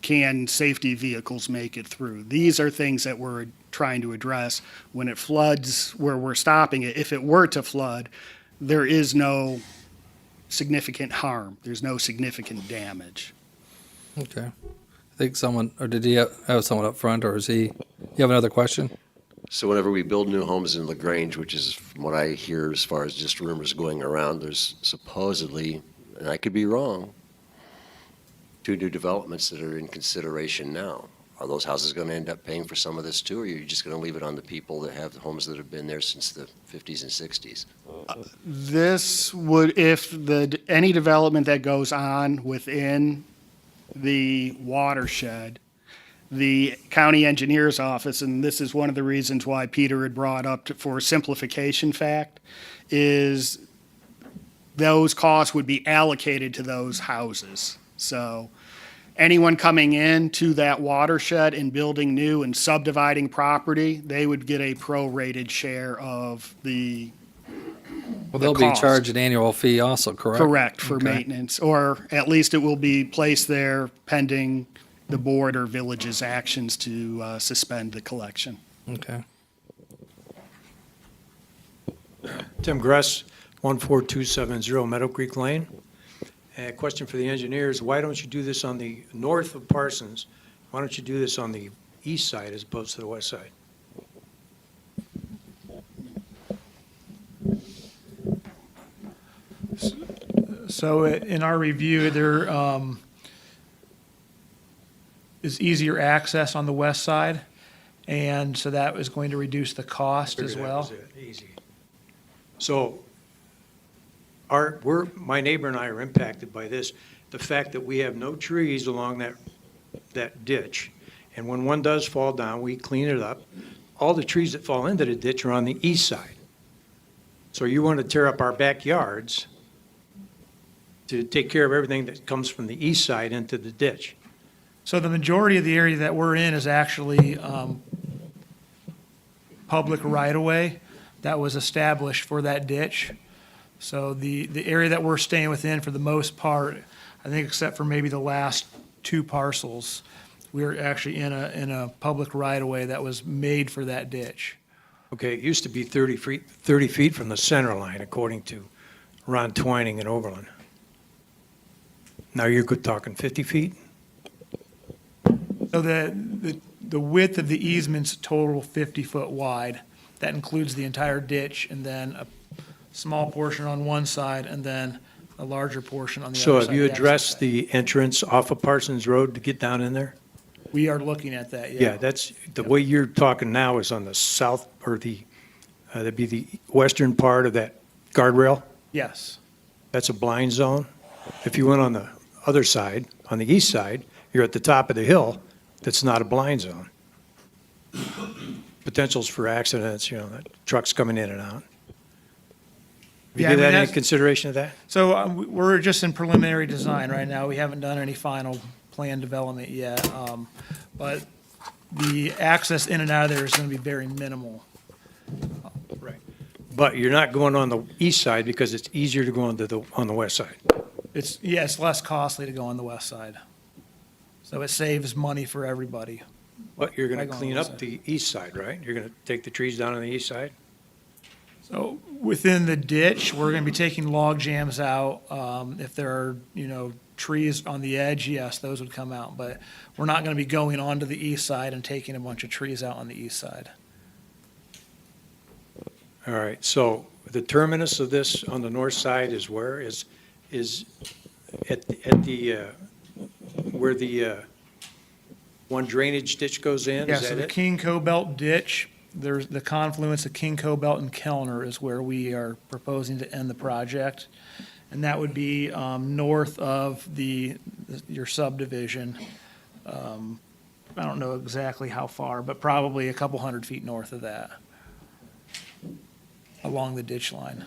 Can safety vehicles make it through? These are things that we're trying to address. When it floods where we're stopping it, if it were to flood, there is no significant harm. There's no significant damage. Okay. I think someone, or did he have someone up front, or is he, you have another question? So whenever we build new homes in LaGrange, which is from what I hear as far as just rumors going around, there's supposedly, and I could be wrong, 2 new developments that are in consideration now. Are those houses going to end up paying for some of this too, or are you just going to leave it on the people that have homes that have been there since the 50s and 60s? This would, if any development that goes on within the watershed, the county engineer's office, and this is one of the reasons why Peter had brought up for simplification fact, is those costs would be allocated to those houses. So anyone coming into that watershed and building new and subdividing property, they would get a prorated share of the Well, they'll be charged an annual fee also, correct? Correct, for Okay. maintenance, or at least it will be placed there pending the board or village's actions to suspend the collection. Okay. Tim Gress, 14270 Meadow Creek Lane. A question for the engineers, why don't you do this on the north of Parsons? Why don't you do this on the east side as opposed to the west side? So in our review, there is easier access on the west side, and so that is going to reduce the cost as Figured that well. was it. Easy. So my neighbor and I are impacted by this, the fact that we have no trees along that ditch. And when one does fall down, we clean it up. All the trees that fall into the ditch are on the east side. So you want to tear up our backyards to take care of everything that comes from the east side into the ditch. So the majority of the area that we're in is actually public right-of-way that was established for that ditch. So the area that we're staying within, for the most part, I think except for maybe the last 2 parcels, we're actually in a public right-of-way that was made for that ditch. Okay, it used to be 30 feet from the center line, according to Ron Twining in Oberlin. Now you're talking 50 feet? So the width of the easement's total 50-foot wide. That includes the entire ditch and then a small portion on one side and then a larger portion on the other So side. have you of the addressed access the entrance off of Parsons Road to get down in there? side. We are looking at that, yeah. Yeah, that's, the way you're talking now is on the south, or that'd be the western part of that guardrail? Yes. That's a blind zone. If you went on the other side, on the east side, you're at the top of the hill, that's not a blind zone. Potentials for accidents, trucks coming in and out. You Yeah, I give mean, that any that's- consideration of that? So we're just in preliminary design right now. We haven't done any final plan development yet. But the access in and out of there is going to be very minimal. Right. But you're not going on the east side because it's easier to go on the west side. It's less costly to go on the west side. So it saves money for everybody. But you're going By to going clean west up side. the east side, right? You're going to take the trees down on the east side? So within the ditch, we're going to be taking log jams out. If there are, trees on the edge, yes, those would come out. But we're not going to be going onto the east side and taking a bunch of trees out on the east side. All right, so the terminus of this on the north side is where? Is where the one drainage ditch goes in, Yeah, is so that the it? King Cobalt ditch, there's the confluence of King Cobalt and Kelner is where we are proposing to end the project. And that would be north of your subdivision. I don't know exactly how far, but probably a couple 100 feet north of that, along the ditch line.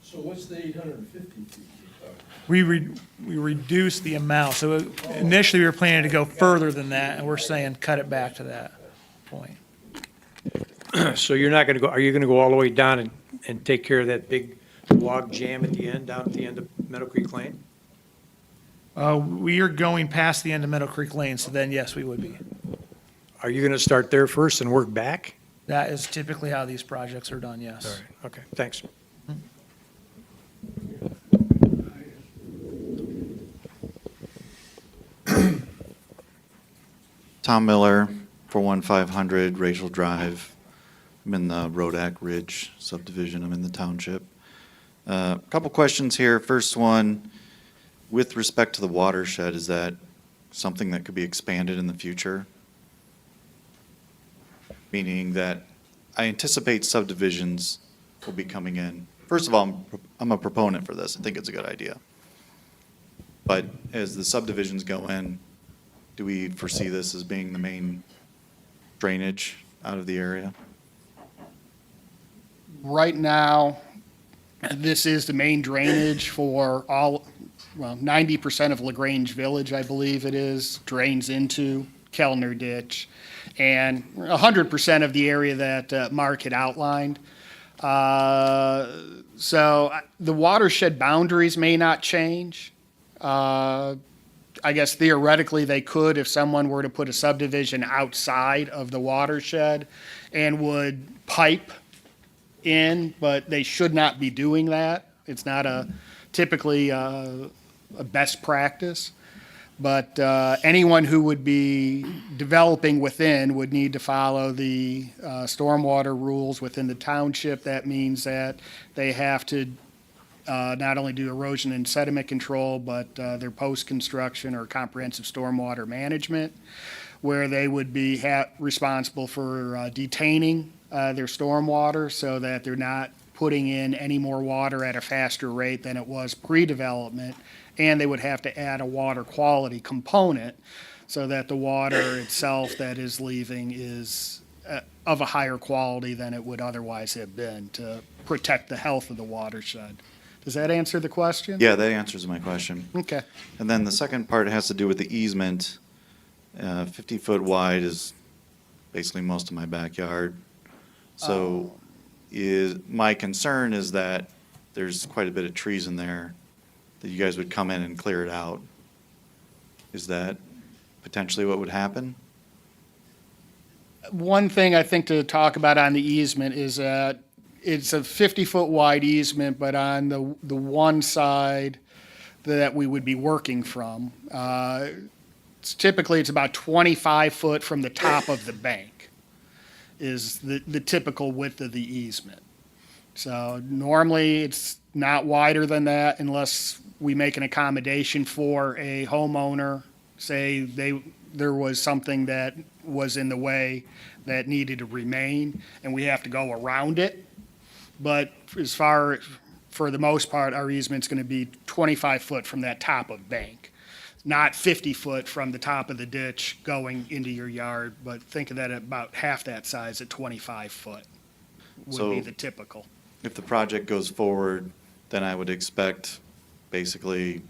So what's the 850 feet you're talking? We reduced the amount, so initially we were planning to go further than that, and we're saying cut it back to that point. So you're not gonna go, are you gonna go all the way down and take care of that big log jam at the end, down at the end of Meadow Creek Lane? We are going past the end of Meadow Creek Lane, so then yes, we would be. Are you gonna start there first and work back? That is typically how these projects are done, yes. All right, okay, thanks. Tom Miller, 41500 Rachel Drive. I'm in the Rodak Ridge subdivision. I'm in the township. A couple questions here. First one, with respect to the watershed, is that something that could be expanded in the future? Meaning that I anticipate subdivisions will be coming in. First of all, I'm a proponent for this. I think it's a good idea. But as the subdivisions go in, do we foresee this as being the main drainage out of the area? Right now, this is the main drainage for all, well, 90% of LaGrange Village, I believe it is, drains into Kelner Ditch, and 100% of the area that Mark had outlined. So the watershed boundaries may not change. I guess theoretically they could if someone were to put a subdivision outside of the watershed and would pipe in, but they should not be doing that. It's not typically a best practice. But anyone who would be developing within would need to follow the stormwater rules within the township. That means that they have to not only do erosion and sediment control, but their post-construction or comprehensive stormwater management, where they would be responsible for detaining their stormwater so that they're not putting in any more water at a faster rate than it was pre-development. And they would have to add a water quality component so that the water itself that is leaving is of a higher quality than it would otherwise have been to protect the health of the watershed. Does that answer the question? Yeah, that answers my question. Okay. And then the second part has to do with the easement. 50-foot wide is basically most of my backyard. So my concern is that there's quite a bit of trees in there, that you guys would come in and clear it out. Is that potentially what would happen? One thing I think to talk about on the easement is that it's a 50-foot wide easement, but on the one side that we would be working from, typically it's about 25 foot from the top of the bank is the typical width of the easement. So normally it's not wider than that unless we make an accommodation for a homeowner. Say there was something that was in the way that needed to remain and we have to go around it. But for the most part, our easement's going to be 25 foot from that top of bank, not 50 foot from the top of the ditch going into your yard, but think of that at about half that size at 25 foot would be the typical. If the project goes forward, then I would expect basically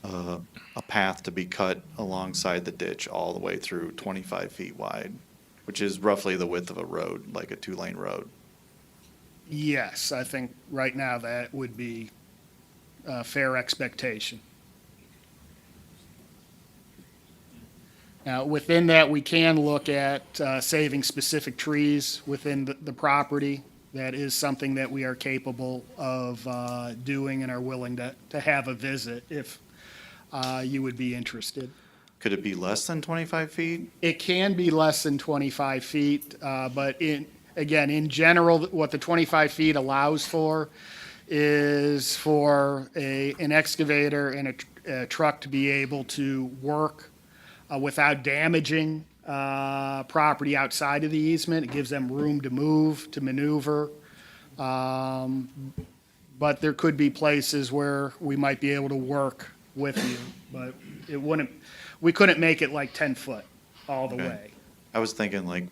a path to be cut alongside the ditch all the way through 25 feet wide, which is roughly the width of a road, like a 2-lane road. Yes, I think right now that would be a fair expectation. Now, within that, we can look at saving specific trees within the property. That is something that we are capable of doing and are willing to have a visit if you would be interested. Could it be less than 25 feet? It can be less than 25 feet, but in general, what the 25 feet allows for is for an excavator and a truck to be able to work without damaging property outside of the easement. It gives them room to move, to maneuver. But there could be places where we might be able to work with you, but we couldn't make it like 10 foot all the Okay. way. I was thinking like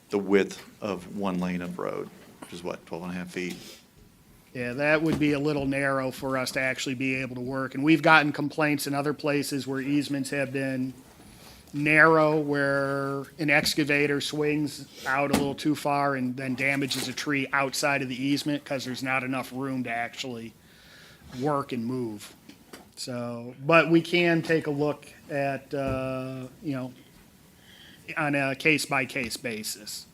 the width of one lane of road, which is what, 12 and a half feet? Yeah, that would be a little narrow for us to actually be able to work. And we've gotten complaints in other places where easements have been narrow, where an excavator swings out a little too far and then damages a tree outside of the easement because there's not enough room to actually work and move. So, but we can take a look at, on a case-by-case basis.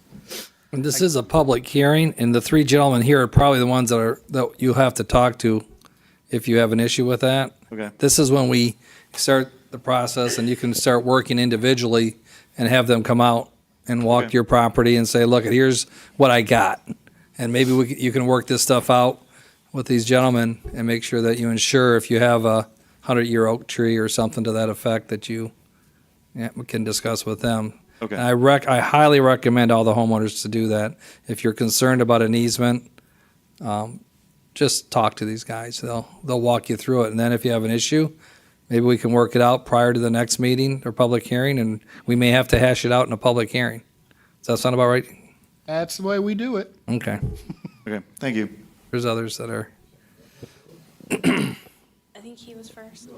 And this is a public hearing, and the three gentlemen here are probably the ones that you have to talk to if you have an issue with that. Okay. This is when we start the process, and you can start working individually and have them come out and walk Okay. your property and say, look, here's what I got. And maybe you can work this stuff out with these gentlemen and make sure that you ensure if you have a 100-year oak tree or something to that effect that we can discuss with them. Okay. I highly recommend all the homeowners to do that. If you're concerned about an easement, just talk to these guys. They'll walk you through it. And then if you have an issue, maybe we can work it out prior to the next meeting or public hearing, and we may have to hash it out in a public hearing. Does that sound about right? That's the way we do it. Okay. Okay, thank you. There's others that are. I think he was first.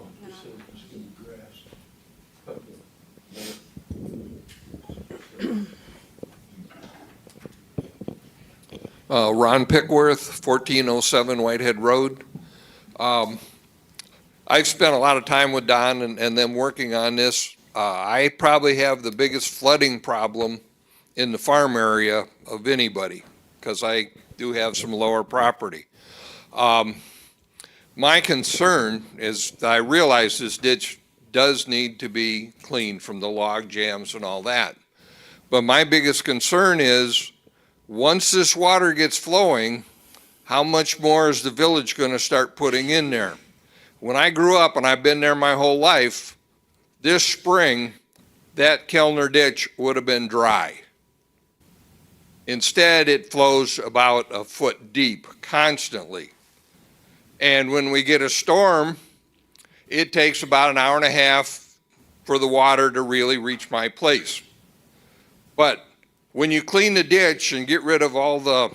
Ron Pickworth, 1407 Whitehead Road. I've spent a lot of time with Don and them working on this. I probably have the biggest flooding problem in the farm area of anybody, because I do have some lower property. My concern is that I realize this ditch does need to be cleaned from the log jams and all that. But my biggest concern is, once this water gets flowing, how much more is the village going to start putting in there? When I grew up, and I've been there my whole life, this spring, that Kelner ditch would have been dry. Instead, it flows about a foot deep constantly. And when we get a storm, it takes about an hour and a half for the water to really reach my place. But when you clean the ditch and get rid of all the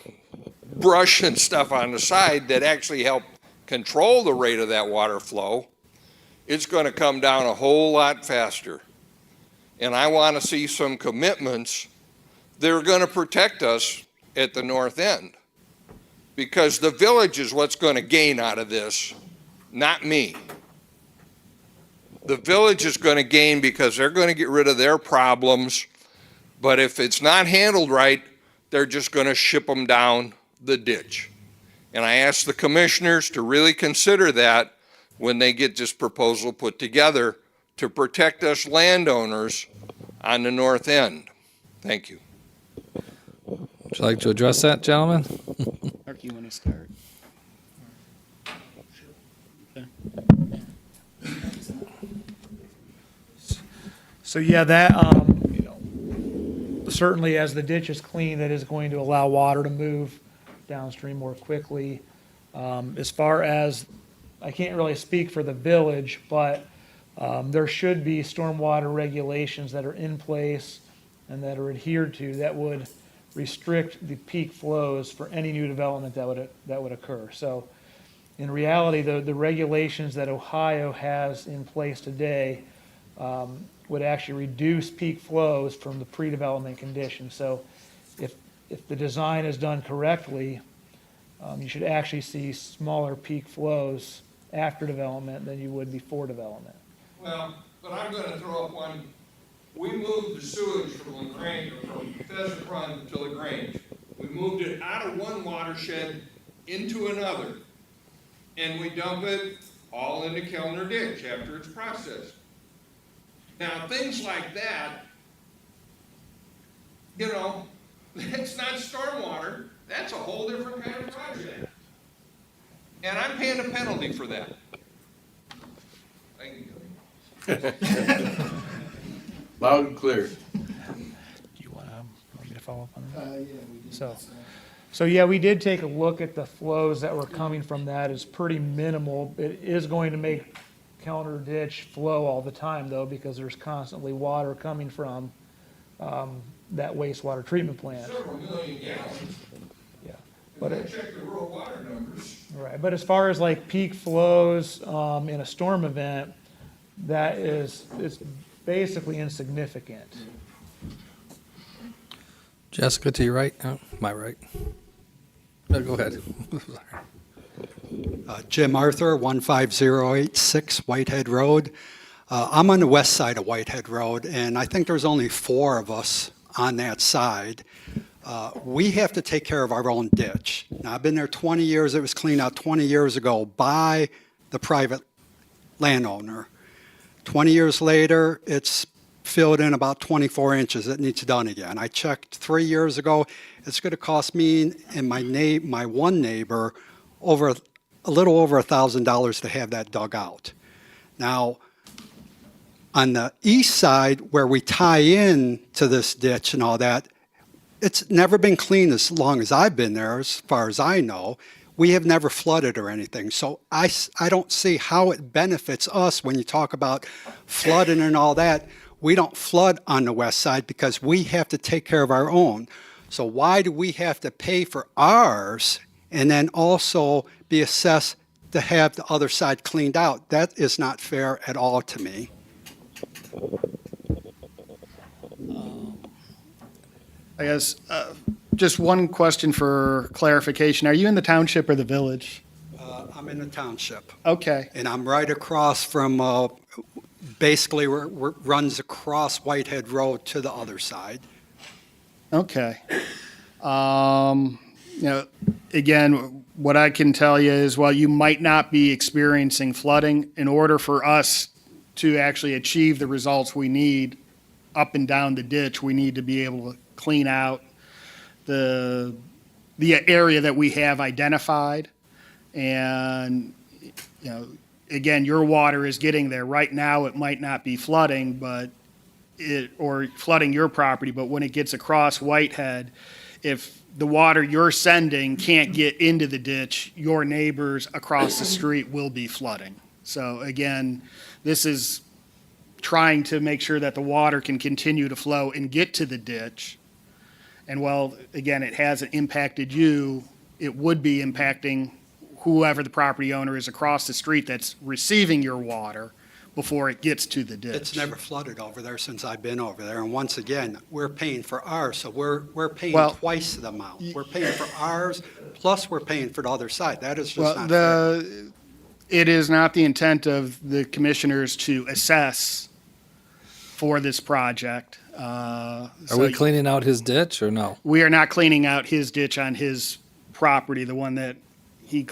brush and stuff on the side that actually help control the rate of that water flow, it's going to come down a whole lot faster. And I want to see some commitments that are going to protect us at the north end. Because the village is what's going to gain out of this, not me. The village is going to gain because they're going to get rid of their problems. But if it's not handled right, they're just going to ship them down the ditch. And I ask the commissioners to really consider that when they get this proposal put together to protect us landowners on the north end. Thank you. Would you like to address that, gentlemen? Mark, you want to start? So yeah, that, certainly as the ditch is clean, that is going to allow water to move downstream more quickly. As far as, I can't really speak for the village, but there should be stormwater regulations that are in place and that are adhered to that would restrict the peak flows for any new development that would occur. So in reality, the regulations that Ohio has in place today would actually reduce peak flows from the pre-development conditions. So if the design is done correctly, you should actually see smaller peak flows after development than you would before development. Well, but I'm going to throw up one. We moved the sewage from LaGrange, from Pheasant Run to LaGrange. We moved it out of one watershed into another. And we dump it all into Kelner Ditch after it's processed. Now, things like that, that's not stormwater. That's a whole different kind of project. And I'm paying a penalty for that. Thank you. Loud and clear. Do you want me to follow up on that? So yeah, we did take a look at the flows that were coming from that. It's pretty minimal. It is going to make Kelner Ditch flow all the time though, because there's constantly water coming from that wastewater treatment plant. Several million gallons. Yeah, but Check the raw water numbers. right. But as far as like peak flows in a storm event, it's basically insignificant. Jessica, to your right? Oh, my right. No, go ahead. Jim Arthur, 15086 Whitehead Road. I'm on the west side of Whitehead Road, and I think there's only 4 of us on that side. We have to take care of our own ditch. Now, I've been there 20 years. It was cleaned out 20 years ago by the private landowner. 20 years later, it's filled in about 24 inches. It needs done again. I checked 3 years ago. It's going to cost me and my one neighbor a little over $1,000 to have that dug out. Now, on the east side where we tie in to this ditch and all that, it's never been cleaned as long as I've been there, as far as I know. We have never flooded or anything. So I don't see how it benefits us when you talk about flooding and all that. We don't flood on the west side because we have to take care of our own. So why do we have to pay for ours and then also be assessed to have the other side cleaned out? That is not fair at all to me. I guess, just one question for clarification. Are you in the township or the village? I'm in the township. Okay. And I'm right across from, basically runs across Whitehead Road to the other side. Okay. Again, what I can tell you is, while you might not be experiencing flooding, in order for us to actually achieve the results we need up and down the ditch, we need to be able to clean out the area that we have identified. And, again, your water is getting there. Right now, it might not be flooding, or flooding your property, but when it gets across Whitehead, if the water you're sending can't get into the ditch, your neighbors across the street will be flooding. So again, this is trying to make sure that the water can continue to flow and get to the ditch. And while, again, it hasn't impacted you, it would be impacting whoever the property owner is across the street that's receiving your water before it gets to the ditch. It's never flooded over there since I've been over there. And once again, we're paying for ours, so we're paying twice the amount. We're paying for ours, plus we're paying for the other side. That is just not fair. It is not the intent of the commissioners to assess for this project. Are we cleaning out his ditch or no? We are not cleaning out his ditch on his property, the one that he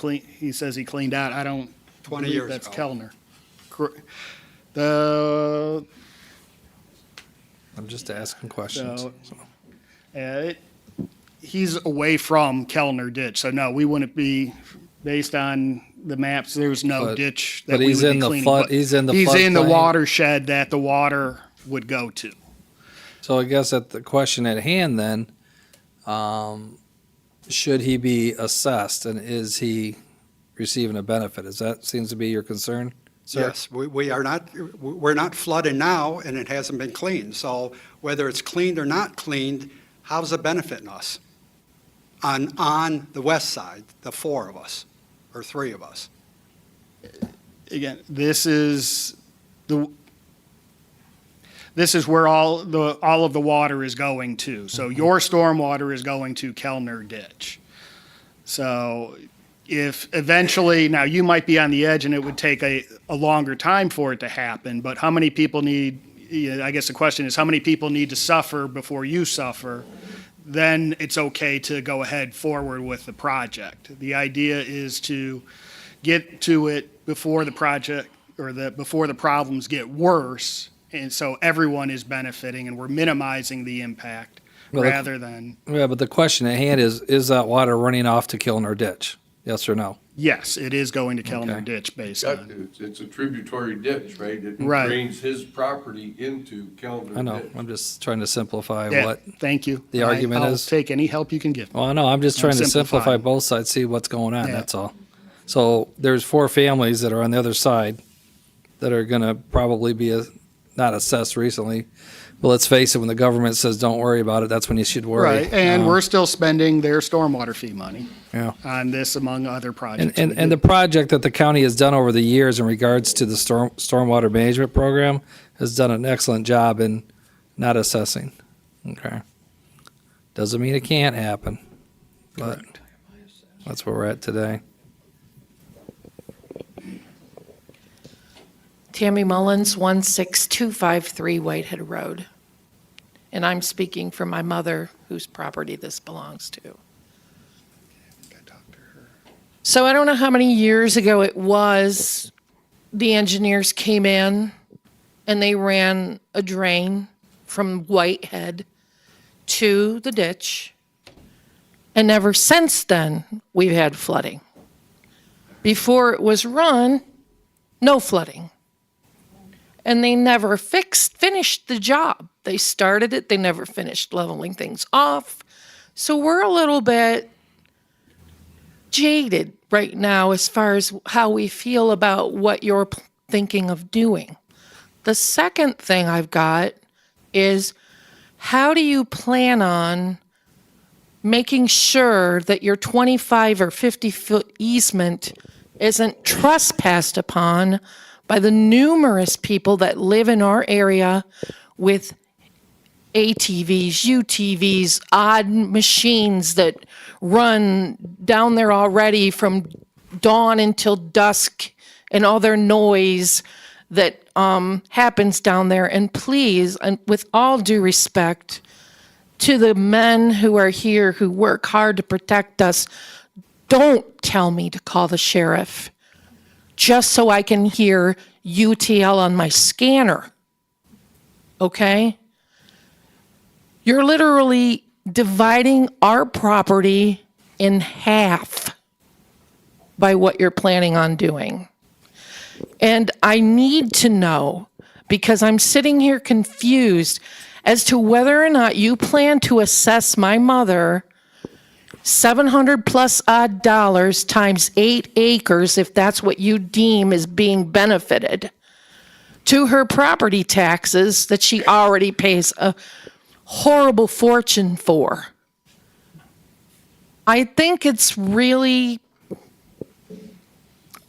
says he cleaned out. I don't 20 believe years that's ago. Kelner. I'm just asking questions. He's away from Kelner Ditch, so no, we wouldn't be, based on the maps, there's no ditch that but we he's would in be the cleaning. flood- But he's in the He's in the floodplain. watershed that the water would go to. So I guess that the question at hand then, should he be assessed and is he receiving a benefit? Seems to be your concern, sir? Yes, we're not flooding now, and it hasn't been cleaned. So whether it's cleaned or not cleaned, how's it benefiting us? On the west side, the 4 of us, or 3 of us. Again, this is where all of the water is going to. So your stormwater is going to Kelner Ditch. So if eventually, now you might be on the edge and it would take a longer time for it to happen, but how many people I guess the question is, how many people need to suffer before you suffer? Then it's okay to go ahead forward with the project. The idea is to get to it before the project, or before the problems get worse, and so everyone is benefiting and we're minimizing the impact Well, rather than. Yeah, but the question at hand is that water running off to Kelner Ditch? Yes or no? Yes, it is going to Kelner Okay. Ditch based Got on. to. It's a tributary ditch, right? It Right. drains his property into Kelner I know. Ditch. I'm just trying to simplify Yeah, what thank you. the argument I'll is. take any help you can give. Well, no, I'm just I'm trying to simplify simplifying. both sides, see what's going on, Yeah. that's all. So there's 4 families that are on the other side that are gonna probably be, not assessed recently. But let's face it, when the government says, don't worry about it, that's when you should worry. Right, and we're still spending their stormwater fee money Yeah. on this, among other projects. And, and the project that the county has done over the years in regards to the stormwater management program has done an excellent job in not assessing. Okay. Doesn't mean it can't happen, but that's where we're at today. Tammy Mullins, 16253 Whitehead Road. And I'm speaking for my mother, whose property this belongs to. So I don't know how many years ago it was, the engineers came in and they ran a drain from Whitehead to the ditch. And ever since then, we've had flooding. Before it was run, no flooding. And they never finished the job. They started it, they never finished leveling things off. So we're a little bit jaded right now as far as how we feel about what you're thinking of doing. The second thing I've got is, how do you plan on making sure that your 25 or 50-foot easement isn't trespassed upon by the numerous people that live in our area with ATVs, UTVs, odd machines that run down there already from dawn until dusk, and all their noise that happens down there. And please, and with all due respect to the men who are here who work hard to protect us, don't tell me to call the sheriff just so I can hear UTL on my scanner. Okay? You're literally dividing our property in half by what you're planning on doing. And I need to know, because I'm sitting here confused as to whether or not you plan to assess my mother $700 plus odd dollars times 8 acres, if that's what you deem as being benefited, to her property taxes that she already pays a horrible fortune for. I think it's really,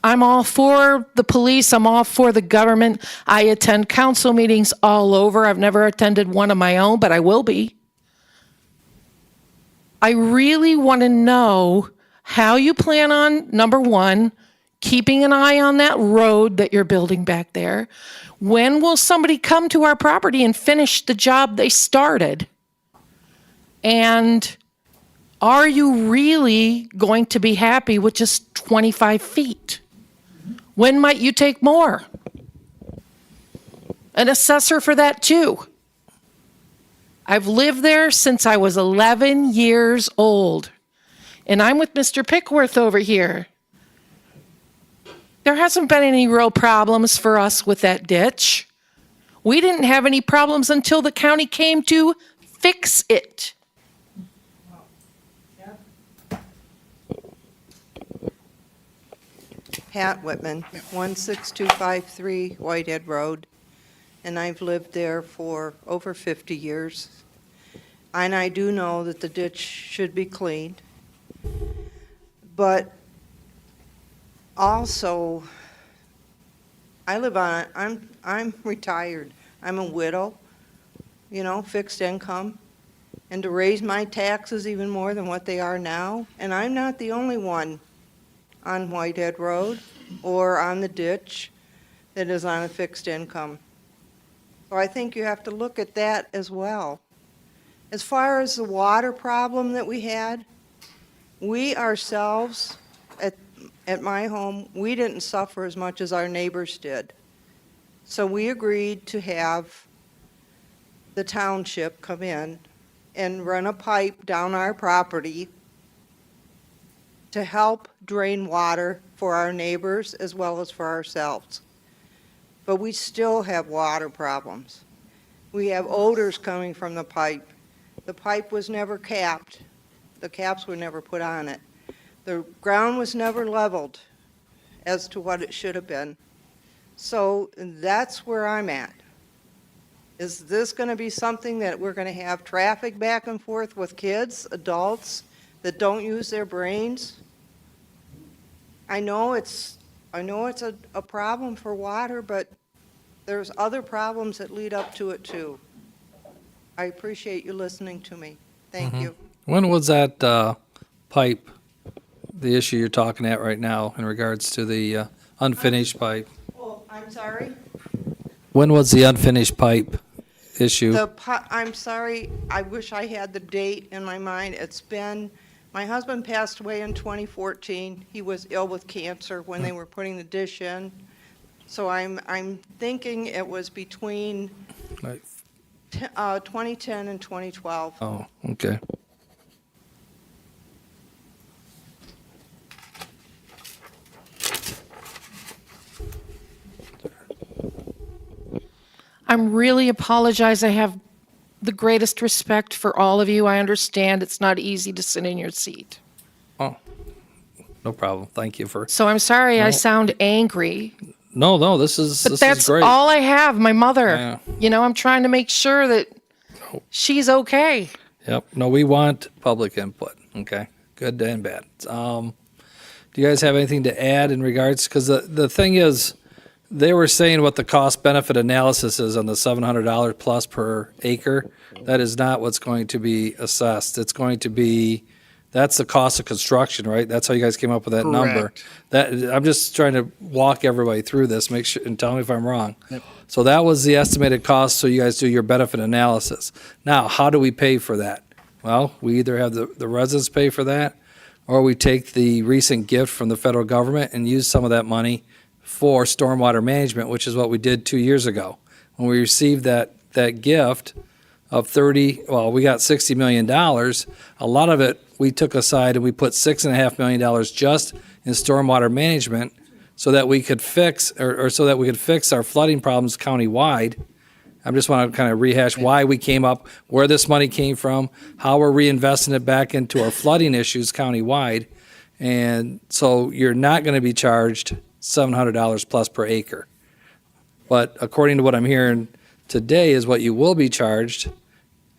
I'm all for the police, I'm all for the government. I attend council meetings all over. I've never attended one of my own, but I will be. I really want to know how you plan on, number one, keeping an eye on that road that you're building back there. When will somebody come to our property and finish the job they started? And are you really going to be happy with just 25 feet? When might you take more? An assessor for that too. I've lived there since I was 11 years old. And I'm with Mr. Pickworth over here. There hasn't been any real problems for us with that ditch. We didn't have any problems until the county came to fix it. Pat Whitman, 16253 Whitehead Road, and I've lived there for over 50 years. And I do know that the ditch should be cleaned. But also, I'm retired. I'm a widow, fixed income. And to raise my taxes even more than what they are now, and I'm not the only one on Whitehead Road or on the ditch that is on a fixed income. So I think you have to look at that as well. As far as the water problem that we had, we ourselves at my home, we didn't suffer as much as our neighbors did. So we agreed to have the township come in and run a pipe down our property to help drain water for our neighbors as well as for ourselves. But we still have water problems. We have odors coming from the pipe. The pipe was never capped. The caps were never put on it. The ground was never leveled as to what it should have been. So that's where I'm at. Is this going to be something that we're going to have traffic back and forth with kids, adults that don't use their brains? I know it's a problem for water, but there's other problems that lead up to it too. I appreciate you listening to me. Thank you. When was that pipe, the issue you're talking at right now in regards to the unfinished pipe? Oh, I'm sorry? When was the unfinished pipe issue? I'm sorry, I wish I had the date in my mind. My husband passed away in 2014. He was ill with cancer when they were putting the dish in. So I'm thinking it was between Right. 2010 and 2012. Oh, okay. I'm really apologize. I have the greatest respect for all of you. I understand it's not easy to sit in your seat. Oh, no problem. Thank you for. So I'm sorry I No. sound angry, No, this is but this that's is great. all I have, my mother. Yeah. You know, I'm trying to make sure that she's okay. Yep. No, we want public input. Okay. Good and bad. Do you guys have anything to add in regards? Because the thing is, they were saying what the cost benefit analysis is on the $700 plus per acre. That is not what's going to be assessed. It's going to be, that's the cost of construction, right? That's how you guys came up with that number. Correct. That, I'm just trying to walk everybody through this, make sure, and tell me if I'm wrong. Yep. So that was the estimated cost, so you guys do your benefit analysis. Now, how do we pay for that? Well, we either have the residents pay for that, or we take the recent gift from the federal government and use some of that money for stormwater management, which is what we did 2 years ago. When we received that gift of we got $60 million, a lot of it we took aside and we put $6.5 million just in stormwater management so that we could fix, or so that we could fix our flooding problems countywide. I just want to kind of rehash why we came up, where this money came from, how we're reinvesting it back into our flooding issues countywide. And so you're not going to be charged $700 plus per acre. But according to what I'm hearing today is what you will be charged,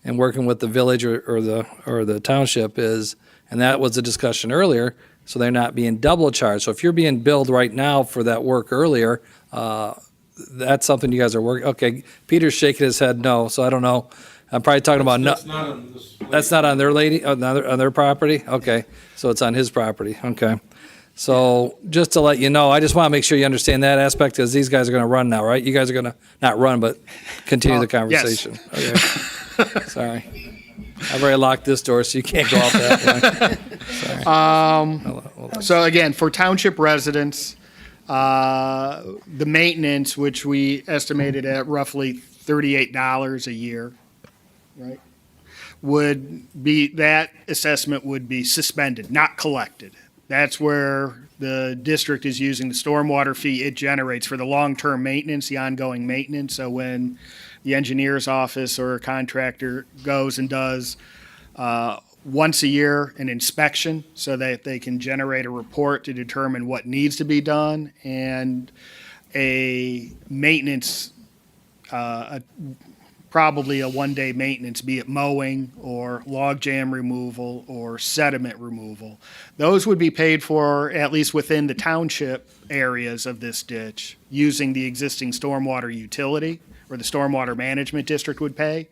and working with the village or the township is, and that was a discussion earlier, so they're not being double charged. So if you're being billed right now for that work earlier, that's something you guys are working. Okay, Peter's shaking his head no, so I don't know. I'm probably talking about That's not on this. that's not on their on their property? Okay, so it's on his property, okay. So just to let you know, I just want to make sure you understand that aspect, because these guys are going to run now, right? You guys are going to, not run, but continue the conversation. Okay. Sorry. I've already locked this door, so you can't go out that way. Sorry. So again, for township residents, the maintenance, which we estimated at roughly $38 a year, right, that assessment would be suspended, not collected. That's where the district is using the stormwater fee it generates for the long-term maintenance, the ongoing maintenance. So when the engineer's office or a contractor goes and does once a year an inspection so that they can generate a report to determine what needs to be done, and a maintenance, probably a one-day maintenance, be it mowing or log jam removal or sediment removal. Those would be paid for, at least within the township areas of this ditch, using the existing stormwater utility, or the stormwater management district would pay,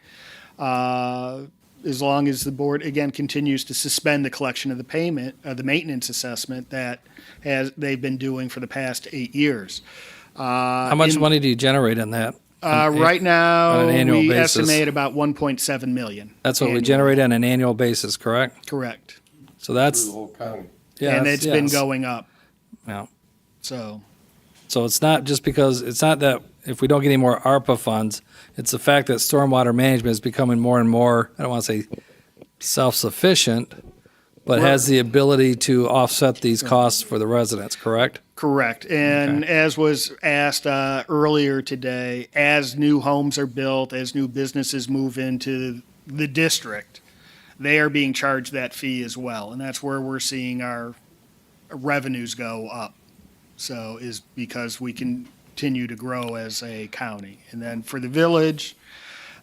as long as the board, again, continues to suspend the collection of the payment, of the maintenance assessment that they've been doing for the past 8 years. How much money do you generate on that? Right now, on an annual we basis? estimate about 1.7 million. That's what we annually. generate on an annual basis, correct? Correct. So that's, The whole county. yeah. And it's been yes. going up, Yeah. so. So it's not just because, it's not that if we don't get any more ARPA funds, it's the fact that stormwater management is becoming more and more, I don't want to say self-sufficient, but has the ability to offset these costs for the residents, correct? Correct. And as was asked earlier today, as new homes are built, as new businesses move into the district, they are being charged that fee as well. And that's where we're seeing our revenues go up. So is because we continue to grow as a county. And then for the village,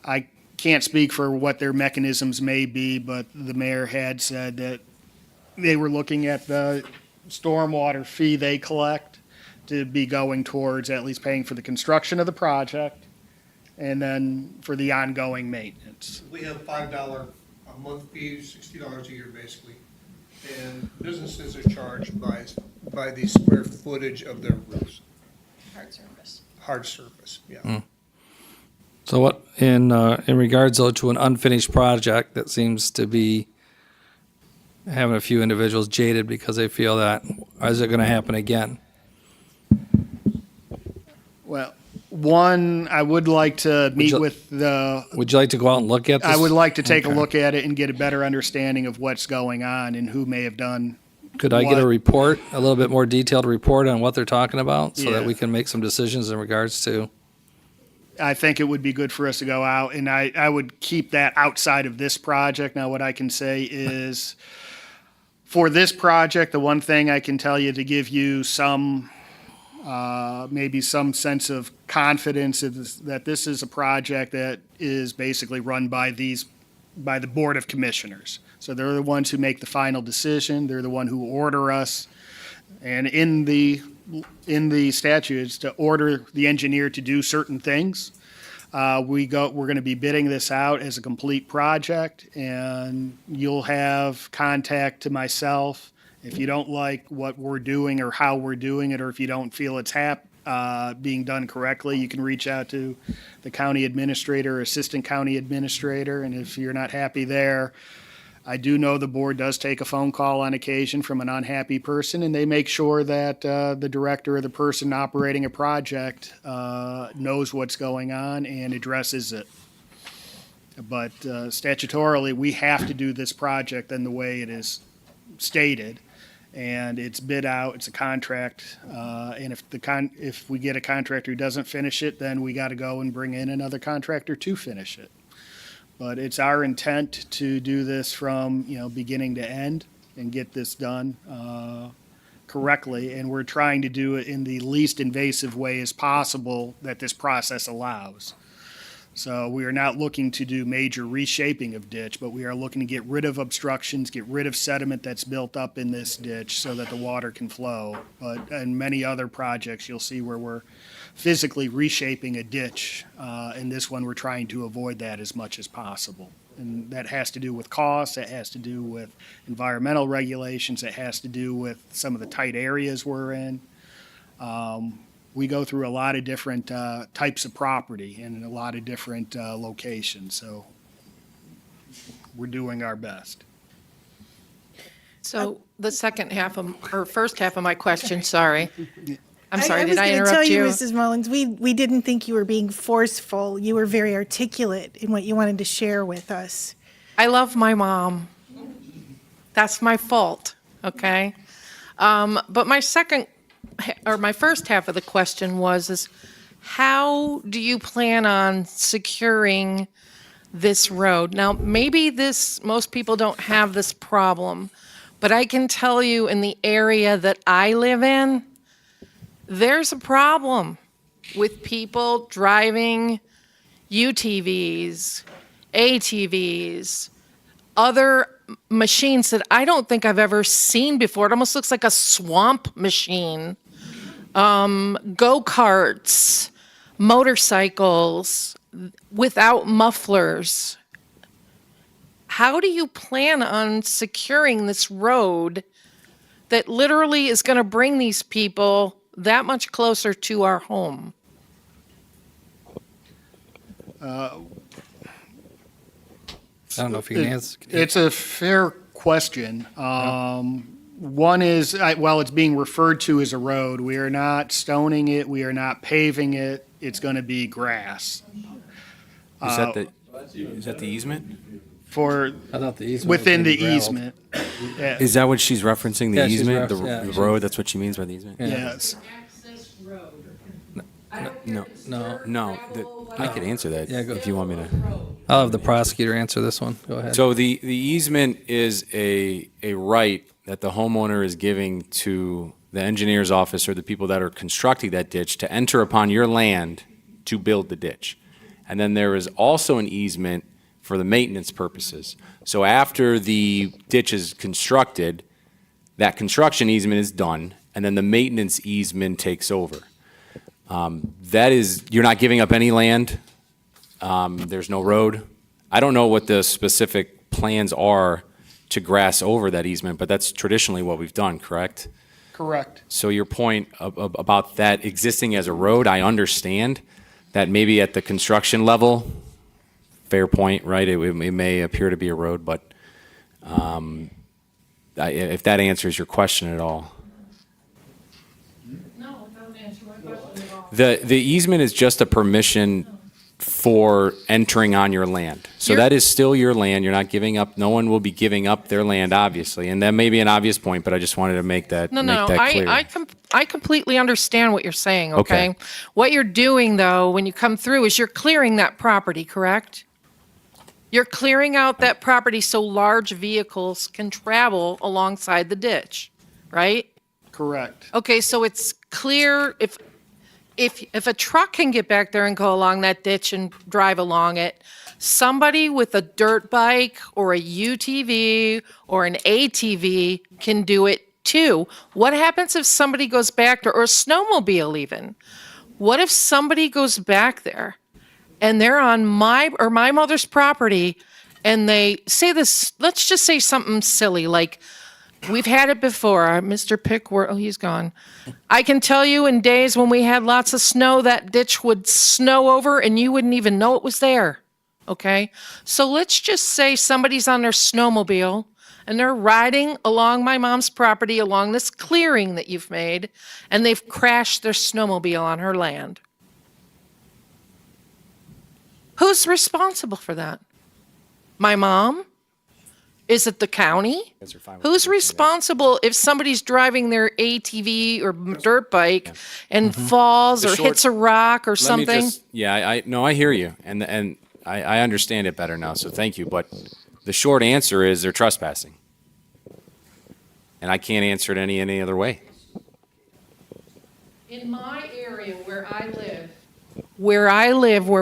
I can't speak for what their mechanisms may be, but the mayor had said that they were looking at the stormwater fee they collect to be going towards at least paying for the construction of the project and then for the ongoing maintenance. We have $5 a month fees, $60 a year basically. And businesses are charged by the square footage of their roofs. Hard surface. Hard surface, yeah. So what, in regards though to an unfinished project that seems to be having a few individuals jaded because they feel that, is it gonna happen again? Well, one, I would like to meet with the, Would you like to go out and look at this? I would like to take a Okay. look at it and get a better understanding of what's going on and who may have done. Could I get a what. report, a little bit more detailed report on what they're talking about so that Yeah. we can make some decisions in regards to? I think it would be good for us to go out, and I would keep that outside of this project. Now, what I can say is, for this project, the one thing I can tell you to give you some, maybe some sense of confidence is that this is a project that is basically run by by the Board of Commissioners. So they're the ones who make the final decision. They're the one who order us. And in the statutes to order the engineer to do certain things. We're going to be bidding this out as a complete project, and you'll have contact to myself. If you don't like what we're doing or how we're doing it, or if you don't feel it's being done correctly, you can reach out to the county administrator, assistant county administrator, and if you're not happy there, I do know the board does take a phone call on occasion from an unhappy person, and they make sure that the director or the person operating a project knows what's going on and addresses it. But statutorily, we have to do this project in the way it is stated, and it's bid out, it's a contract, and if we get a contractor who doesn't finish it, then we got to go and bring in another contractor to finish it. But it's our intent to do this from, beginning to end and get this done correctly. And we're trying to do it in the least invasive way as possible that this process allows. So we are not looking to do major reshaping of ditch, but we are looking to get rid of obstructions, get rid of sediment that's built up in this ditch so that the water can flow. But in many other projects, you'll see where we're physically reshaping a ditch. In this one, we're trying to avoid that as much as possible. And that has to do with costs, that has to do with environmental regulations, it has to do with some of the tight areas we're in. We go through a lot of different types of property and a lot of different locations, so we're doing our best. So the first half of my question, sorry. I'm sorry, I did I was interrupt going to tell you? you, Mrs. Mullins, we didn't think you were being forceful. You were very articulate in what you wanted to share with us. I love my mom. That's my fault, okay? But my first half of the question is how do you plan on securing this road? Now, maybe most people don't have this problem, but I can tell you in the area that I live in, there's a problem with people driving UTVs, ATVs, other machines that I don't think I've ever seen before. It almost looks like a swamp machine. Go-karts, motorcycles without mufflers. How do you plan on securing this road that literally is going to bring these people that much closer to our home? I don't know if you can answer. It's a fair question. One is, while it's being referred to as a road, we are not stoning it, we are not paving it, it's going to be grass. Is that the easement? For, I thought the easement was within gonna the be gravel. easement. Yeah. Is that what she's referencing, the Yeah, she's easement, the yeah, the she- road? That's what she means by the easement? Yes. No, I could answer that Yeah, go. if you want me to. I'll have the prosecutor answer this one. Go ahead. So the easement is a right that the homeowner is giving to the engineer's office or the people that are constructing that ditch to enter upon your land to build the ditch. And then there is also an easement for the maintenance purposes. So after the ditch is constructed, that construction easement is done, and then the maintenance easement takes over. That is, you're not giving up any land. There's no road. I don't know what the specific plans are to grass over that easement, but that's traditionally what we've done, correct? Correct. So your point about that existing as a road, I understand that maybe at the construction level, fair point, right? It may appear to be a road, but if that answers your question at all. No, it doesn't answer my question at all. The easement is just a permission for entering on your land. So You're- that is still your land. You're not giving up, no one will be giving up their land, obviously. And that may be an obvious point, but I just wanted to make that No, clear. I completely understand what you're saying, okay? Okay. What you're doing, though, when you come through, is you're clearing that property, correct? You're clearing out that property so large vehicles can travel alongside the ditch, right? Correct. Okay, so it's clear, if a truck can get back there and go along that ditch and drive along it, somebody with a dirt bike or a UTV or an ATV can do it too. What happens if somebody goes back there, or a snowmobile even? What if somebody goes back there and they're on my mother's property and they say this, let's just say something silly like, we've had it before, Mr. Pickworth, oh, he's gone. I can tell you in days when we had lots of snow, that ditch would snow over and you wouldn't even know it was there, okay? So let's just say somebody's on their snowmobile and they're riding along my mom's property along this clearing that you've made, and they've crashed their snowmobile on her land. Who's responsible for that? My mom? Is it the county? Who's responsible if somebody's driving their ATV or dirt bike and falls The or short- hits a rock or Let me something? just- yeah, I hear you, and I understand it better now, so thank you. But the short answer is they're trespassing, and I can't answer it any other way. In my area where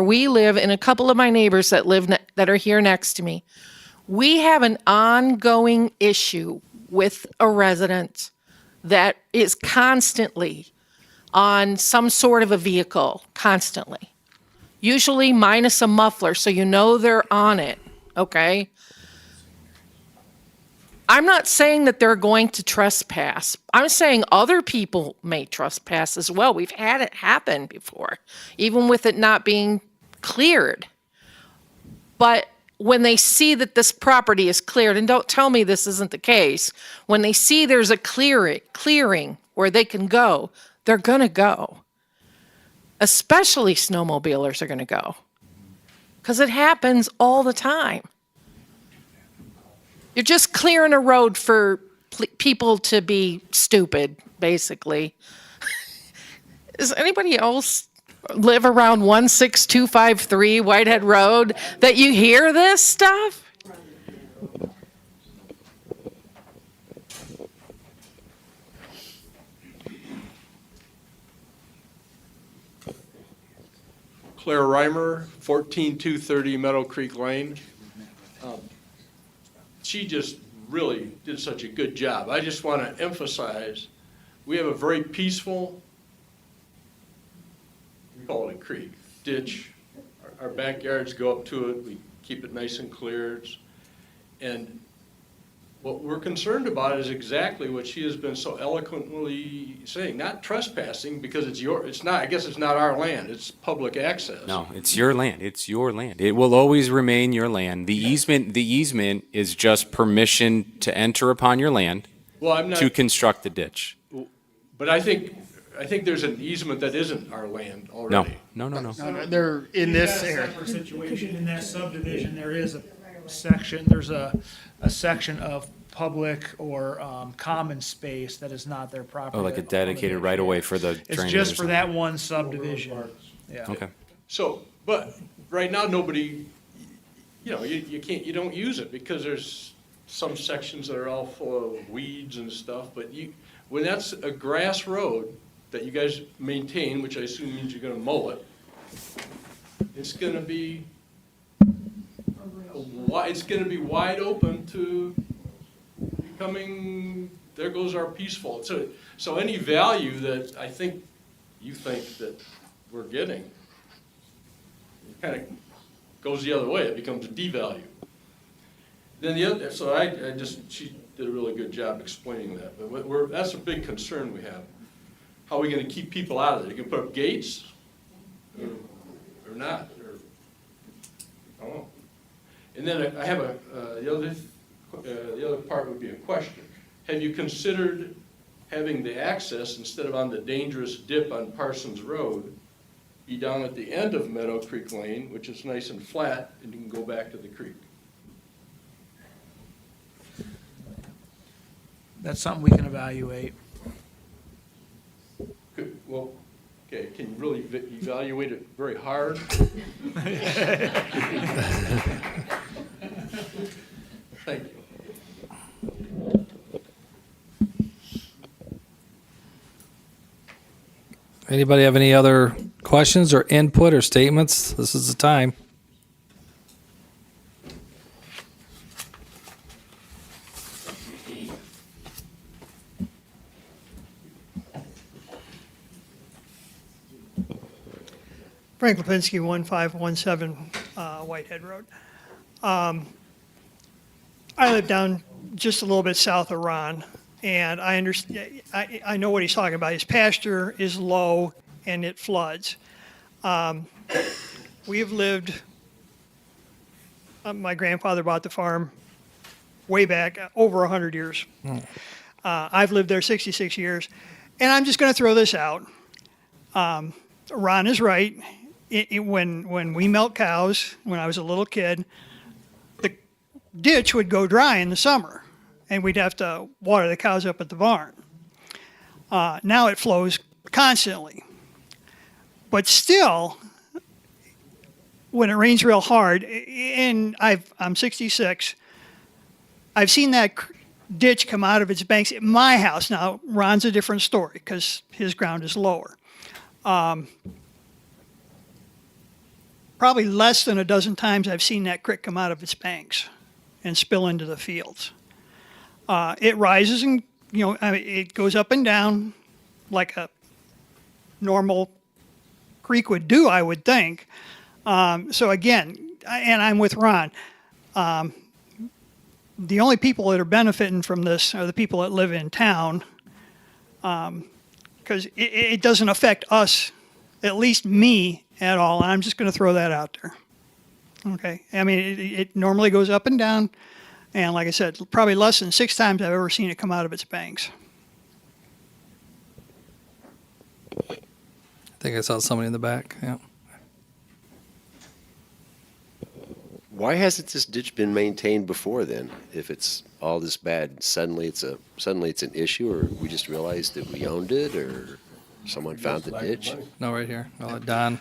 we live, and a couple of my neighbors that that are here next to me, we have an ongoing issue with a resident that is constantly on some sort of a vehicle, constantly. Usually minus a muffler, so you know they're on it, okay? I'm not saying that they're going to trespass. I'm saying other people may trespass as well. We've had it happen before, even with it not being cleared. But when they see that this property is cleared, and don't tell me this isn't the case, when they see there's a clearing where they can go, they're going to go. Especially snowmobilers are going to go. Because it happens all the time. You're just clearing a road for people to be stupid, basically. Does anybody else live around 16253 Whitehead Road that you hear this stuff? Claire Reimer, 14230 Meadow Creek Lane. She just really did such a good job. I just want to emphasize, we have a very peaceful, we call it a creek, ditch. Our backyards go up to it. We keep it nice and clear. And what we're concerned about is exactly what she has been so eloquently saying, not trespassing, because it's not, I guess it's not our land, it's public access. No, it's your land. It's your land. It will always remain your land. The easement is just permission to enter upon your land Well, I'm not, to construct the ditch. but I think there's an easement that isn't our land already. No. They're in this You've got a area. separate situation in that subdivision. There is a section, there's a section of public or common space that is not their property. Oh, like a dedicated right-of-way for the It's drainage just or for that one subdivision. Yeah. Okay. So, but right now, nobody, you don't use it because there's some sections that are all full of weeds and stuff, but when that's a grass road that you guys maintain, which I assume means you're gonna mow it, it's gonna be wide open to becoming, there goes our peaceful. So any value that you think that we're getting, it kind of goes the other way. It becomes a devalue. Then she did a really good job explaining that. But that's a big concern we have. How are we going to keep people out of there? You can put up gates or not? I don't know. And then I have the other part would be a question. Have you considered having the access, instead of on the dangerous dip on Parsons Road, be down at the end of Meadow Creek Lane, which is nice and flat, and you can go back to the creek? That's something we can evaluate. Good. Well, okay, can you really evaluate it very hard? Thank you. Anybody have any other questions or input or statements? This is the time. Frank Lipinski, 1517 Whitehead Road. I live down just a little bit south of Ron, and I understand. I know what he's talking about. His pasture is low and it floods. We've lived. My grandfather bought the farm way back, over 100 years. I've lived there 66 years, and I'm just going to throw this out. Ron is right. When we milk cows, when I was a little kid, the ditch would go dry in the summer, and we'd have to water the cows up at the barn. Now it flows constantly. But still, when it rains real hard, and I'm 66, I've seen that ditch come out of its banks at my house. Now, Ron's a different story because his ground is lower. Probably less than a dozen times I've seen that creek come out of its banks and spill into the fields. It rises and, it goes up and down like a normal creek would do, I would think. So again, and I'm with Ron, the only people that are benefiting from this are the people that live in town, because it doesn't affect us, at least me, at all, and I'm just going to throw that out there. Okay, I mean, it normally goes up and down, and like I said, probably less than 6 times I've ever seen it come out of its banks. I think I saw somebody in the back. Yeah. Why hasn't this ditch been maintained before then? If it's all this bad, suddenly it's an issue, or we just realized that we owned it, or someone found the ditch? No, right here. I'll let Don.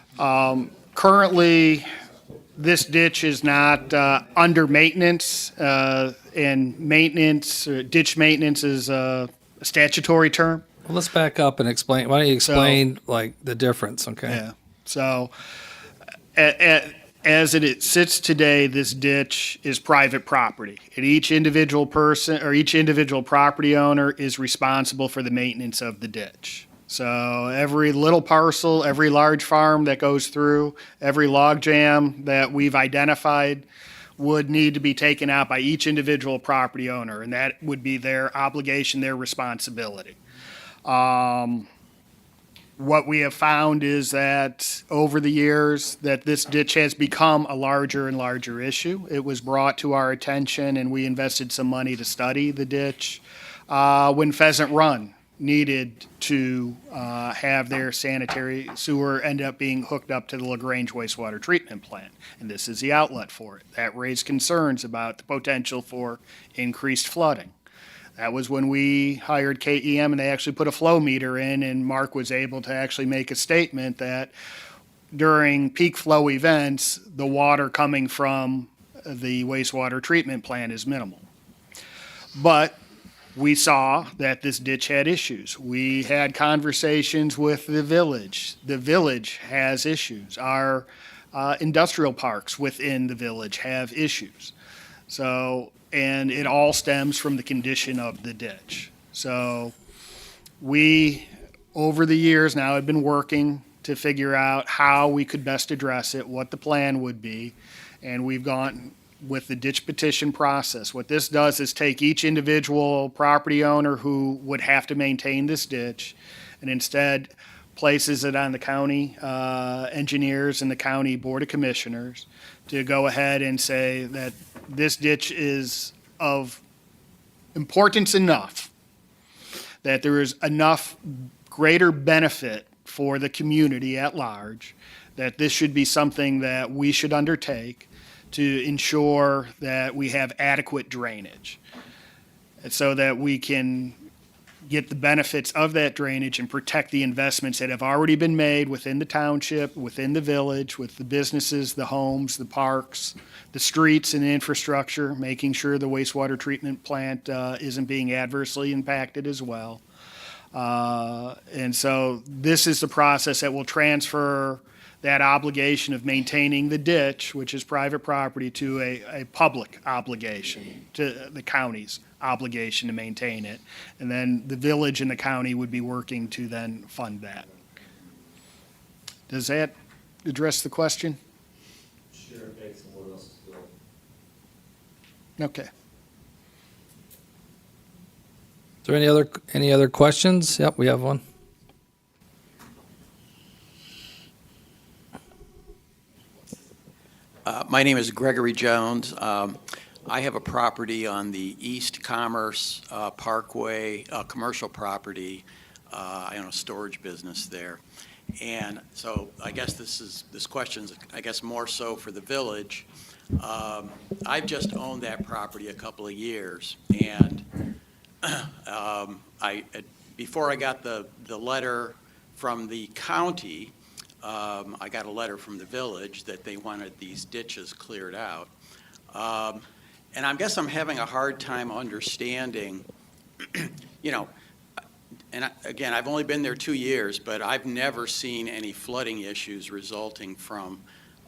Currently, this ditch is not under maintenance, and ditch maintenance is a statutory term. Well, let's back up and explain. Why don't you explain the difference? Okay. Yeah. So, as it sits today, this ditch is private property, and each individual person or each individual property owner is responsible for the maintenance of the ditch. So every little parcel, every large farm that goes through, every log jam that we've identified would need to be taken out by each individual property owner, and that would be their obligation, their responsibility. What we have found is that over the years that this ditch has become a larger and larger issue. It was brought to our attention, and we invested some money to study the ditch when Pheasant Run needed to have their sanitary sewer end up being hooked up to the LaGrange wastewater treatment plant. And this is the outlet for it. That raised concerns about the potential for increased flooding. That was when we hired KEM and they actually put a flow meter in, and Mark was able to actually make a statement that during peak flow events, the water coming from the wastewater treatment plant is minimal. But we saw that this ditch had issues. We had conversations with the village. The village has issues. Our industrial parks within the village have issues. So, and it all stems from the condition of the ditch. So we, over the years now, have been working to figure out how we could best address it, what the plan would be, and we've gone with the ditch petition process. What this does is take each individual property owner who would have to maintain this ditch and instead places it on the county engineers and the county board of commissioners to go ahead and say that this ditch is of importance enough that there is enough greater benefit for the community at large, that this should be something that we should undertake to ensure that we have adequate drainage, so that we can get the benefits of that drainage and protect the investments that have already been made within the township, within the village, with the businesses, the homes, the parks, the streets and the infrastructure, making sure the wastewater treatment plant isn't being adversely impacted as well. And so this is the process that will transfer that obligation of maintaining the ditch, which is private property, to a public obligation, to the county's obligation to maintain it. And then the village and the county would be working to then fund that. Does that address the question? Sure, thanks. And what else is going? Okay. Is there any other questions? Yep, we have one. My name is Gregory Jones. I have a property on the East Commerce Parkway, commercial property. I own a storage business there. And so I guess this question's, I guess, more so for the village. I've just owned that property a couple of years, and before I got the letter from the county, I got a letter from the village that they wanted these ditches cleared out. And I guess I'm having a hard time understanding, and again, I've only been there 2 years, but I've never seen any flooding issues resulting from,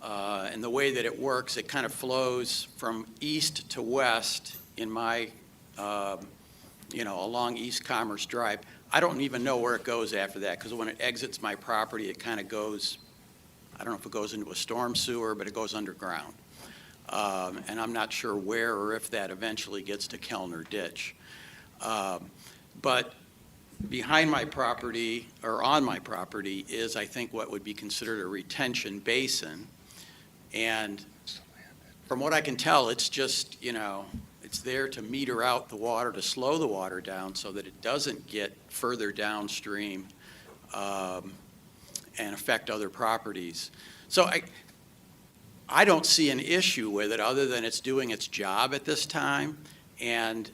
and the way that it works, it kind of flows from east to west in my, along East Commerce Drive. I don't even know where it goes after that, because when it exits my property, it kind of goes, I don't know if it goes into a storm sewer, but it goes underground. And I'm not sure where or if that eventually gets to Kelner Ditch. But behind my property, or on my property, is, I think, what would be considered a retention basin. And from what I can tell, it's just, it's there to meter out the water, to slow the water down so that it doesn't get further downstream and affect other properties. So I don't see an issue with it other than it's doing its job at this time. And,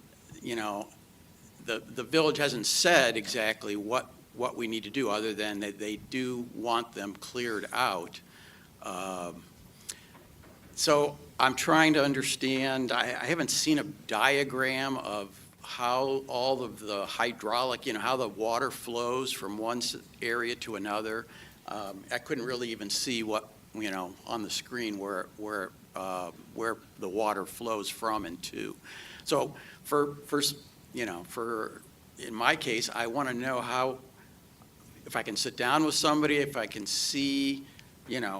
the village hasn't said exactly what we need to do other than that they do want them cleared out. So I'm trying to understand, I haven't seen a diagram of how all of the hydraulic, how the water flows from one area to another. I couldn't really even see what, on the screen where the water flows from and to. So in my case, I want to know how, if I can sit down with somebody, if I can see,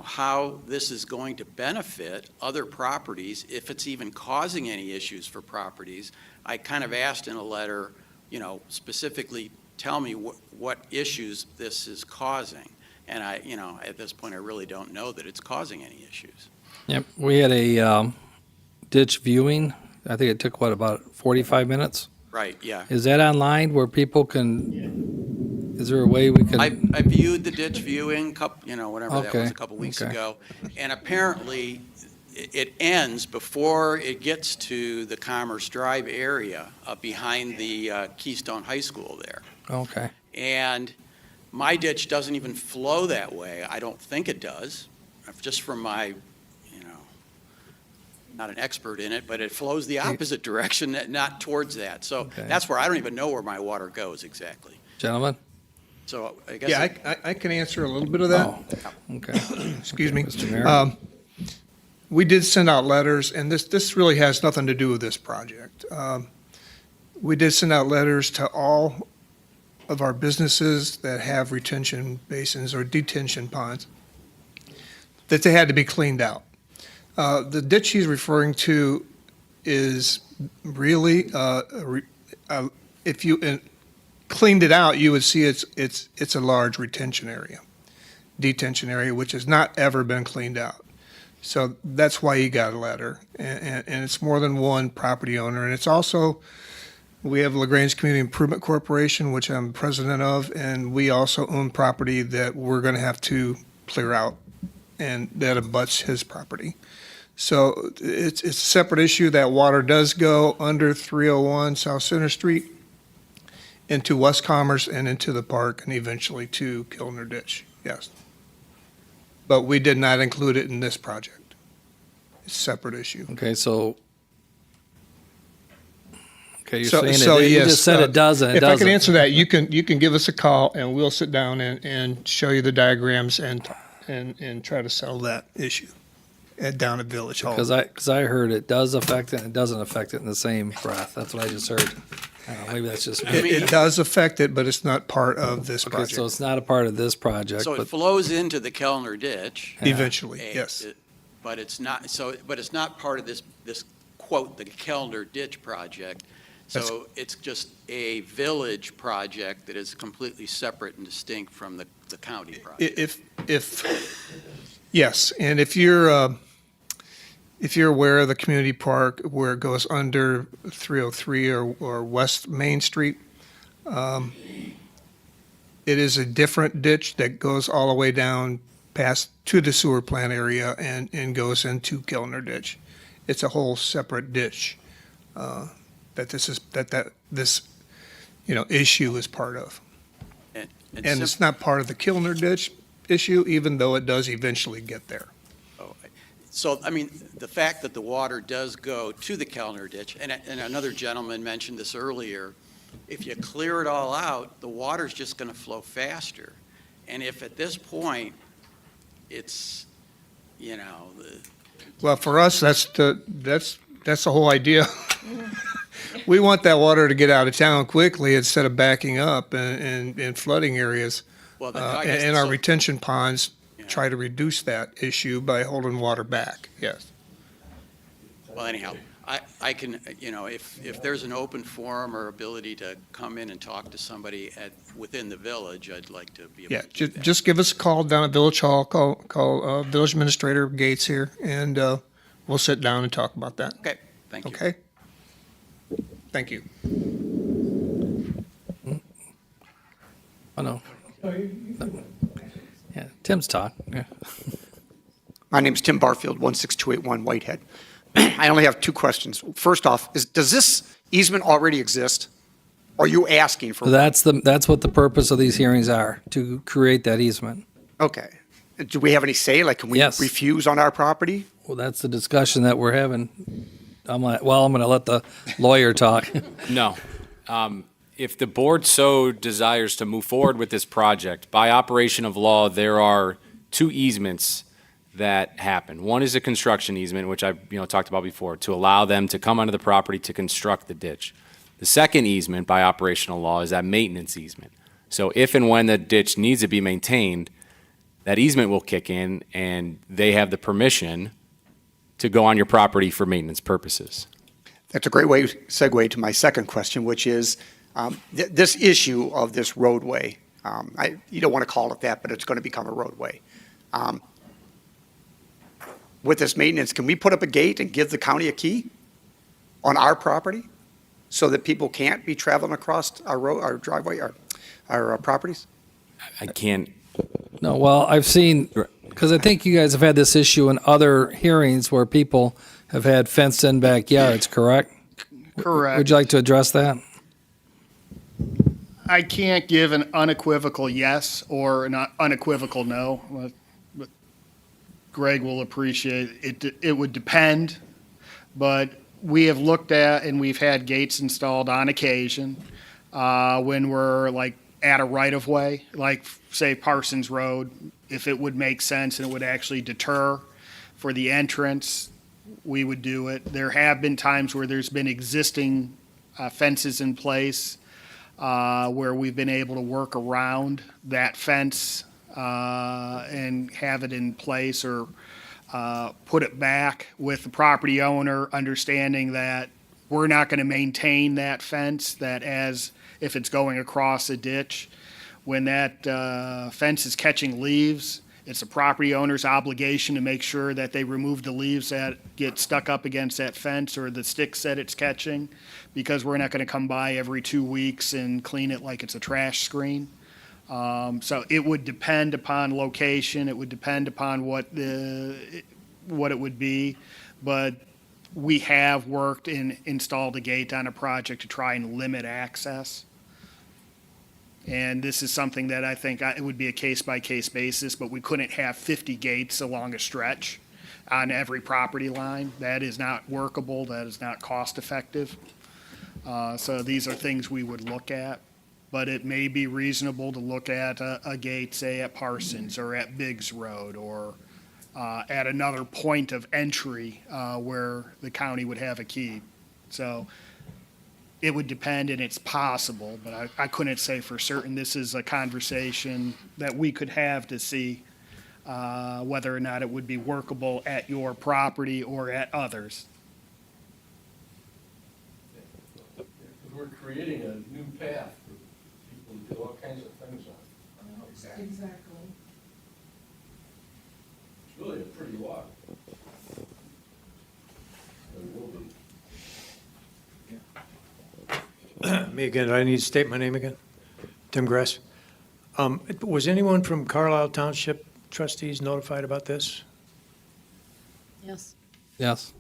how this is going to benefit other properties, if it's even causing any issues for properties. I kind of asked in a letter, specifically tell me what issues this is causing. And at this point, I really don't know that it's causing any issues. Yep, we had a ditch viewing. I think it took, about 45 minutes? Right, yeah. Is that online where people can, is there a way we can? I viewed the ditch viewing, whatever that Okay, was, a couple weeks okay. ago. And apparently, it ends before it gets to the Commerce Drive area behind the Keystone High School there. Okay. And my ditch doesn't even flow that way. I don't think it does, just from my, not an expert in it, but it flows the opposite direction, not towards that. So Okay. that's where I don't even know where my water goes exactly. Gentlemen? So I guess. Yeah, I can answer a little bit of that. Oh, okay. Excuse me. Mr. Mayor? We did send out letters, and this really has nothing to do with this project. We did send out letters to all of our businesses that have retention basins or detention ponds that they had to be cleaned out. The ditch he's referring to is really, if you cleaned it out, you would see it's a large detention area, which has not ever been cleaned out. So that's why you got a letter, and it's more than one property owner, and it's also, we have LaGrange Community Improvement Corporation, which I'm president of, and we also own property that we're gonna have to clear out, and that abuts his property. So it's a separate issue. That water does go under 301 South Center Street into West Commerce and into the park and eventually to Kelner Ditch, yes. But we did not include it in this project. It's a separate issue. Okay, so. Okay, you're So- saying so you yes, just said it doesn't, it If I doesn't. can answer that, you can give us a call and we'll sit down and show you the diagrams and try to settle that issue down at Village Hall. Because I heard it does affect it and it doesn't affect it in the same breath. That's what I just heard. I don't know, maybe that's just me. It does affect it, but it's not part of this Okay, project. so it's not a part of this project, So it but flows into the Kelner ditch. Eventually, eh, yes. But it's not, but it's not part of this quote, the Kelner ditch project. So it's just a village project that is completely separate and distinct from the county project. Yes, and if you're aware of the community park where it goes under 303 or West Main Street, it is a different ditch that goes all the way down past to the sewer plant area and goes into Kelner Ditch. It's a whole separate ditch that this issue is part of. And And it's not part of the Kelner Ditch issue, even though it does eventually get there. So, I mean, the fact that the water does go to the Kelner ditch, and another gentleman mentioned this earlier, if you clear it all out, the water's just going to flow faster. And if at this point, it's, Well, for us, that's the whole idea. We want that water to get out of town quickly instead of backing up in flooding areas. Well, then I guess And our so- retention ponds try to reduce that issue by holding water back, yes. well, anyhow, I can, if there's an open forum or ability to come in and talk to somebody within the village, I'd like to be able Yeah, to do that. just give us a call down at Village Hall, call Village Administrator Gates here, and we'll sit down and talk about that. Okay, thank you. Okay? Thank you. oh no. Yeah, Tim's talk. Yeah. My name's Tim Barfield, 16281 Whitehead. I only have two questions. First off, does this easement already exist? Or are you asking for? So that's what the purpose of these hearings are, to create that easement. Okay. Do we have any say? Like, can we Yes. refuse on our property? Well, that's the discussion that we're having. I'm going to let the lawyer talk. No. If the board so desires to move forward with this project, by operation of law, there are two easements that happen. One is a construction easement, which I talked about before, to allow them to come onto the property to construct the ditch. The second easement by operational law is that maintenance easement. So if and when the ditch needs to be maintained, that easement will kick in and they have the permission to go on your property for maintenance purposes. That's a great way to segue to my second question, which is this issue of this roadway. You don't want to call it that, but it's going to become a roadway. With this maintenance, can we put up a gate and give the county a key on our property so that people can't be traveling across our road, our driveway, our properties? I can't. No, well, I've seen, Because I think you guys have had this issue in other hearings where people have had fenced-in backyards, correct? Correct. Would you like to address that? I can't give an unequivocal yes or an unequivocal no. But Greg will appreciate it. It would depend, but we have looked at and we've had gates installed on occasion when we're like at a right of way, like say Parsons Road, if it would make sense and it would actually deter for the entrance, we would do it. There have been times where there's been existing fences in place where we've been able to work around that fence and have it in place or put it back with the property owner, understanding that we're not going to maintain that fence, that as if it's going across a ditch, when that fence is catching leaves, it's the property owner's obligation to make sure that they remove the leaves that get stuck up against that fence or the sticks that it's catching, because we're not going to come by every 2 weeks and clean it like it's a trash screen. So it would depend upon location, it would depend upon what it would be, but we have worked and installed a gate on a project to try and limit access. And this is something that I think it would be a case-by-case basis, but we couldn't have 50 gates along a stretch on every property line. That is not workable, that is not cost-effective. So these are things we would look at, but it may be reasonable to look at a gate, say at Parsons or at Biggs Road or at another point of entry where the county would have a key. So it would depend, and it's possible, but I couldn't say for certain. This is a conversation that we could have to see whether or not it would be workable at your property or at others. We're creating a new path for people to do all kinds of things on. Exactly. It's really a pretty walk. It will be. Me again, do I need to state my name again? Tim Gress. Was anyone from Carlisle Township trustees notified about this? Yes, Yes,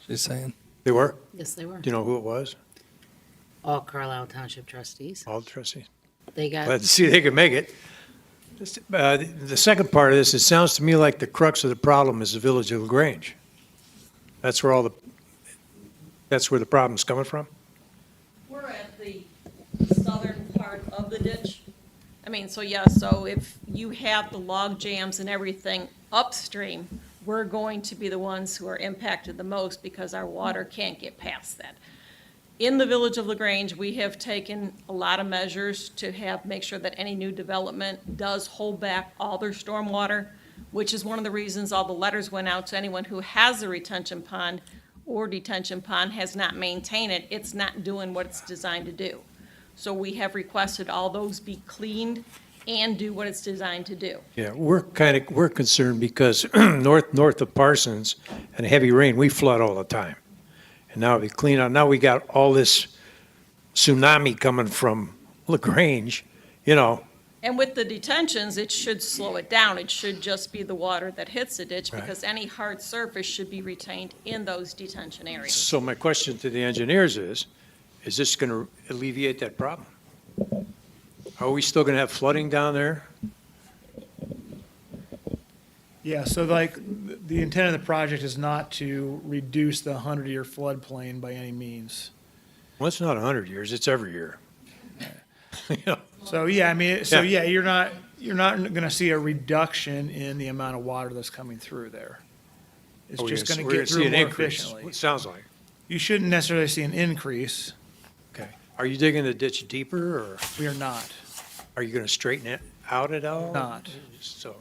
she's saying. They were? yes, they were. Do you know who it was? All Carlisle Township trustees. All the trustees? They got. Glad to see they could make it. The second part of this, it sounds to me like the crux of the problem is the village of LaGrange. That's where that's where the problem's coming from? We're at the southern part of the ditch. I mean, so yes, so if you have the log jams and everything upstream, we're going to be the ones who are impacted the most because our water can't get past that. In the village of LaGrange, we have taken a lot of measures to make sure that any new development does hold back all their stormwater, which is one of the reasons all the letters went out to anyone who has a retention pond or detention pond has not maintained it. It's not doing what it's designed to do. So we have requested all those be cleaned and do what it's designed to do. Yeah, we're concerned because north of Parsons and heavy rain, we flood all the time. And now we clean out, now we got all this tsunami coming from LaGrange, you know. And with the detentions, it should slow it down. It should just be the water that hits the ditch because any hard surface should be retained in those detention areas. So my question to the engineers is this going to alleviate that problem? Are we still going to have flooding down there? Yeah, so like, the intent of the project is not to reduce the 100-year floodplain by any means. Well, it's not 100 years, it's every year. You know? So, yeah, I mean, so, Yeah. yeah, you're not gonna see a reduction in the amount of water that's coming through there. It's Oh, just yes, gonna we're get see through an more increase, efficiently. it sounds like. You shouldn't necessarily see an increase. Okay. Are you digging the ditch deeper, or We are not. are you going to straighten it out at all? Not. So,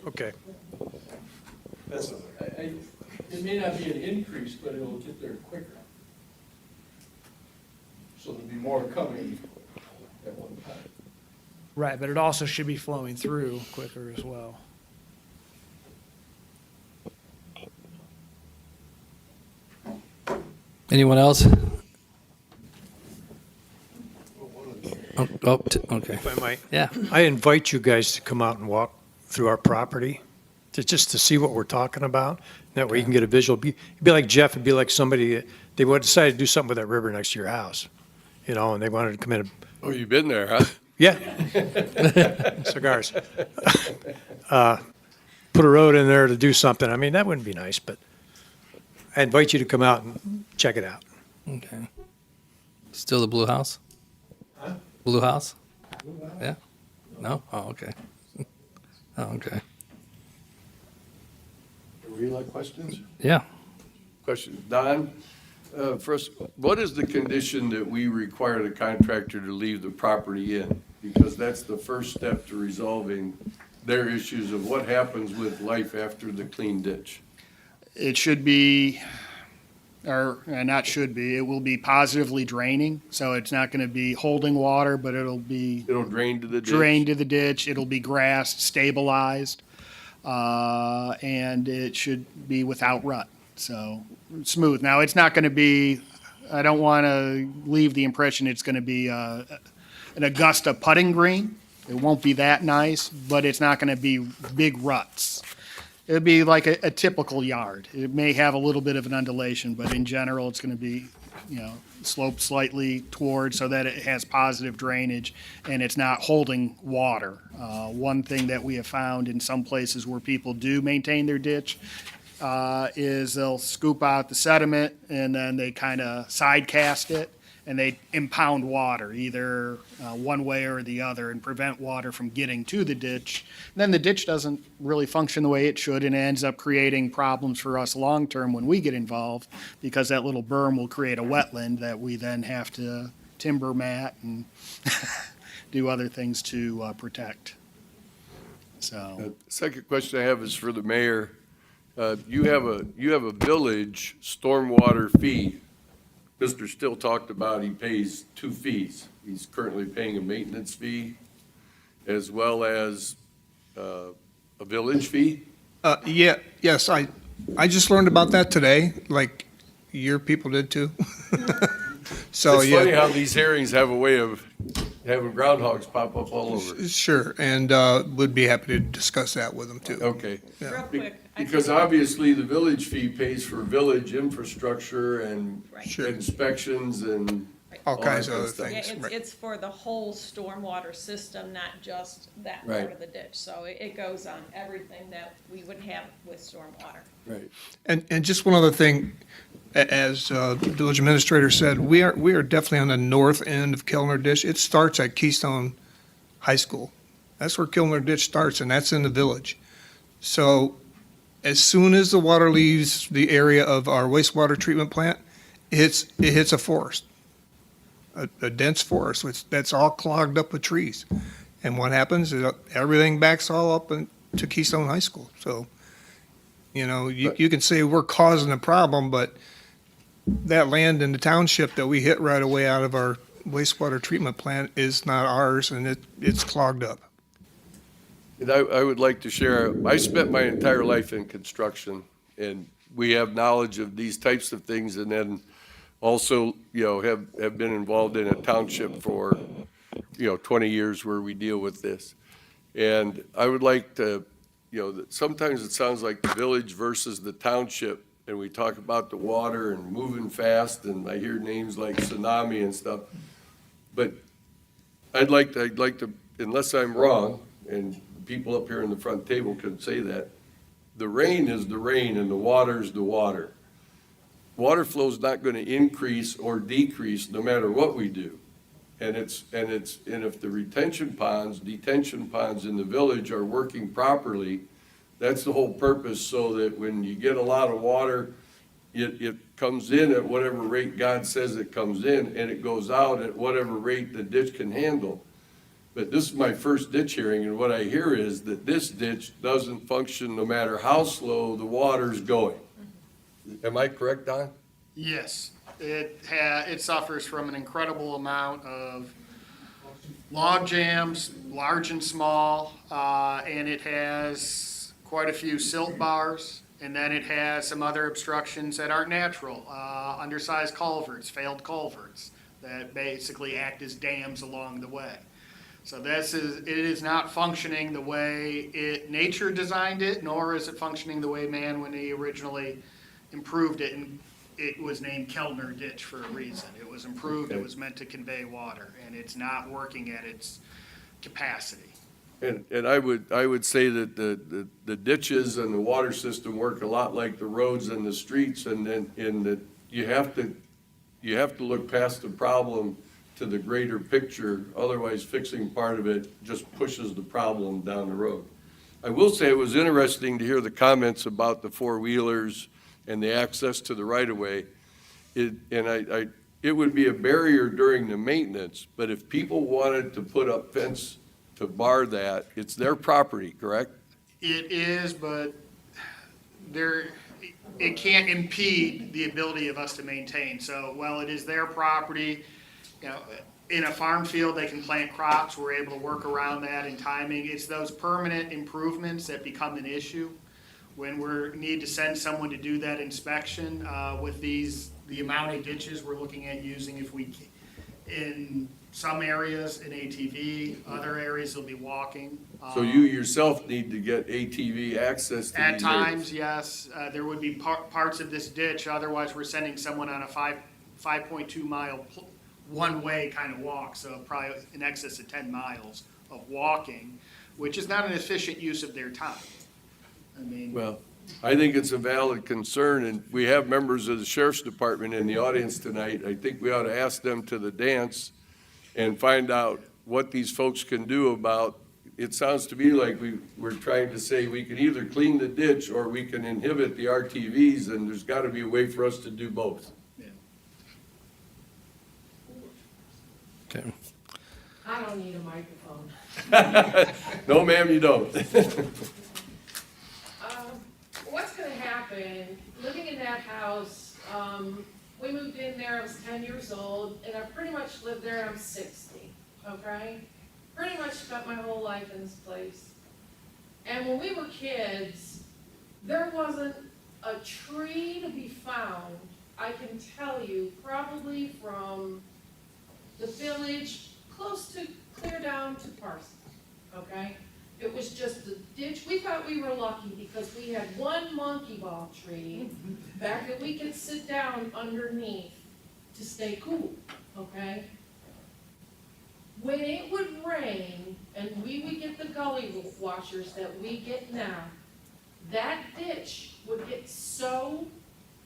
okay. That's, it may not be an increase, but it'll get there quicker. So there'll be more coming at one time. Right, but it also should be flowing through quicker as well. Anyone else? Okay. If I might. Yeah. I invite you guys to come out and walk through our property, just to see what we're talking about. That way you can get a visual. It'd be like Jeff, it'd be like somebody, they would decide to do something with that river next to your house, you know, and they wanted to come in. Oh, you've been there, huh? Yeah. Cigars. Put a road in there to do something. I mean, that wouldn't be nice, but I invite you to come out and check it out. Okay. Still the blue house? Blue house? Yeah? No? Oh, okay. Oh, okay. Would you like questions? Yeah. Question, Don, first, what is the condition that we require the contractor to leave the property in? Because that's the first step to resolving their issues of what happens with life after the clean ditch. It should be, or not should be, it will be positively draining. So it's not going to be holding water, but it'll drain to the ditch. Drain to the ditch. It'll be grassed, stabilized, and it should be without rut. So smooth. Now, it's not going to be, I don't want to leave the impression it's going to be an Augusta putting green. It won't be that nice, but it's not going to be big ruts. It'll be like a typical yard. It may have a little bit of an undulation, but in general, it's going to be, sloped slightly toward so that it has positive drainage and it's not holding water. One thing that we have found in some places where people do maintain their ditch is they'll scoop out the sediment and then they kind of side cast it and they impound water either one way or the other and prevent water from getting to the ditch. And then the ditch doesn't really function the way it should and ends up creating problems for us long-term when we get involved because that little berm will create a wetland that we then have to timber mat and do other things to protect. So. Second question I have is for the mayor. You have a village stormwater fee. Mr. Still talked about he pays 2 fees. He's currently paying a maintenance fee as well as a village fee. Yes, I just learned about that today, like your people did too. So, It's yeah. funny how these hearings have a way of having groundhogs pop up all over. Sure, and would be happy to discuss that with them too. Okay. Yeah. Real quick. Because obviously the village fee pays for village infrastructure and Right. inspections and All that kinds of kind other stuff. Yeah, things. it's for the whole stormwater system, not just that Right. part of the ditch. So it goes on everything that we would have with stormwater. Right. And just one other thing, as the village administrator said, we are definitely on the north end of Kelner Ditch. It starts at Keystone High School. That's where Kelner Ditch starts, and that's in the village. So as soon as the water leaves the area of our wastewater treatment plant, it hits a forest, a dense forest, that's all clogged up with trees. And what happens is everything backs all up to Keystone High School. So, you can say we're causing a problem, but that land in the township that we hit right away out of our wastewater treatment plant is not ours, and it's clogged up. And I would like to share, I spent my entire life in construction, and we have knowledge of these types of things, and then also, have been involved in a township for, 20 years where we deal with this. And I would like to, that sometimes it sounds like the village versus the township, and we talk about the water and moving fast, and I hear names like tsunami and stuff. But I'd like to, unless I'm wrong, and people up here in the front table can say that, the rain is the rain and the water is the water. Water flow is not going to increase or decrease no matter what we do. And if the detention ponds in the village are working properly, that's the whole purpose, so that when you get a lot of water, it comes in at whatever rate God says it comes in, and it goes out at whatever rate the ditch can handle. But this is my first ditch hearing, and what I hear is that this ditch doesn't function no matter how slow the water's going. Am I correct, Don? Yes, it suffers from an incredible amount of log jams, large and small, and it has quite a few silt bars, and then it has some other obstructions that aren't natural, undersized culverts, failed culverts, that basically act as dams along the way. So it is not functioning the way nature designed it, nor is it functioning the way man, when he originally improved it, and it was named Kelner Ditch for a reason. It was improved, it was meant to convey water, and it's not working at its capacity. And I would say that the ditches and the water system work a lot like the roads and the streets, and then in that you have to look past the problem to the greater picture, otherwise fixing part of it just pushes the problem down the road. I will say it was interesting to hear the comments about the four-wheelers and the access to the right-of-way. It would be a barrier during the maintenance, but if people wanted to put up fence to bar that, it's their property, correct? It is, but it can't impede the ability of us to maintain. So while it is their property, in a farm field, they can plant crops. We're able to work around that in timing. It's those permanent improvements that become an issue when we need to send someone to do that inspection with the amount of ditches we're looking at using. If we, in some areas, an ATV, other areas they'll be walking. So you yourself need to get ATV access to these At areas. times, yes, there would be parts of this ditch. Otherwise, we're sending someone on a 5.2 mile one-way kind of walk, so probably in excess of 10 miles of walking, which is not an efficient use of their time. I mean, Well, I think it's a valid concern, and we have members of the sheriff's department in the audience tonight. I think we ought to ask them to the dance and find out what these folks can do about, it sounds to me like we're trying to say we can either clean the ditch or we can inhibit the RTVs, and there's got to be a way for us to do both. Okay. I don't need a microphone. No, ma'am, you don't. What's gonna happen, living in that house, we moved in there, I was 10 years old, and I pretty much lived there, and I'm 60, okay? Pretty much spent my whole life in this place. And when we were kids, there wasn't a tree to be found, I can tell you, probably from the village, close to, clear down to Parsons, okay? It was just a ditch. We thought we were lucky because we had one monkey ball tree back that we could sit down underneath to stay cool, okay? When it would rain and we would get the gully washers that we get now, that ditch would get so,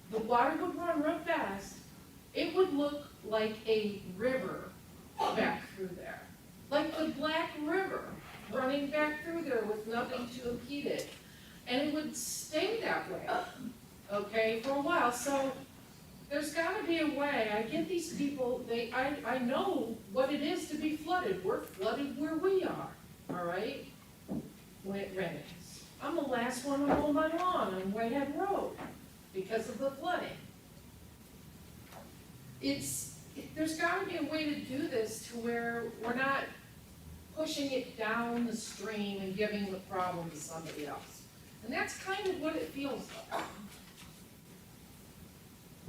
the water would run real fast, it would look like a river back through there, like the Black River running back through there with nothing to impede it. And it would stay that way, okay, for a while. So there's gotta be a way. I get these people, I know what it is to be flooded. We're flooded where we are, all right, when it rains. I'm the last one to mow my lawn on Whitehead Road because of the flooding. There's gotta be a way to do this to where we're not pushing it down the stream and giving the problem to somebody else. And that's kind of what it feels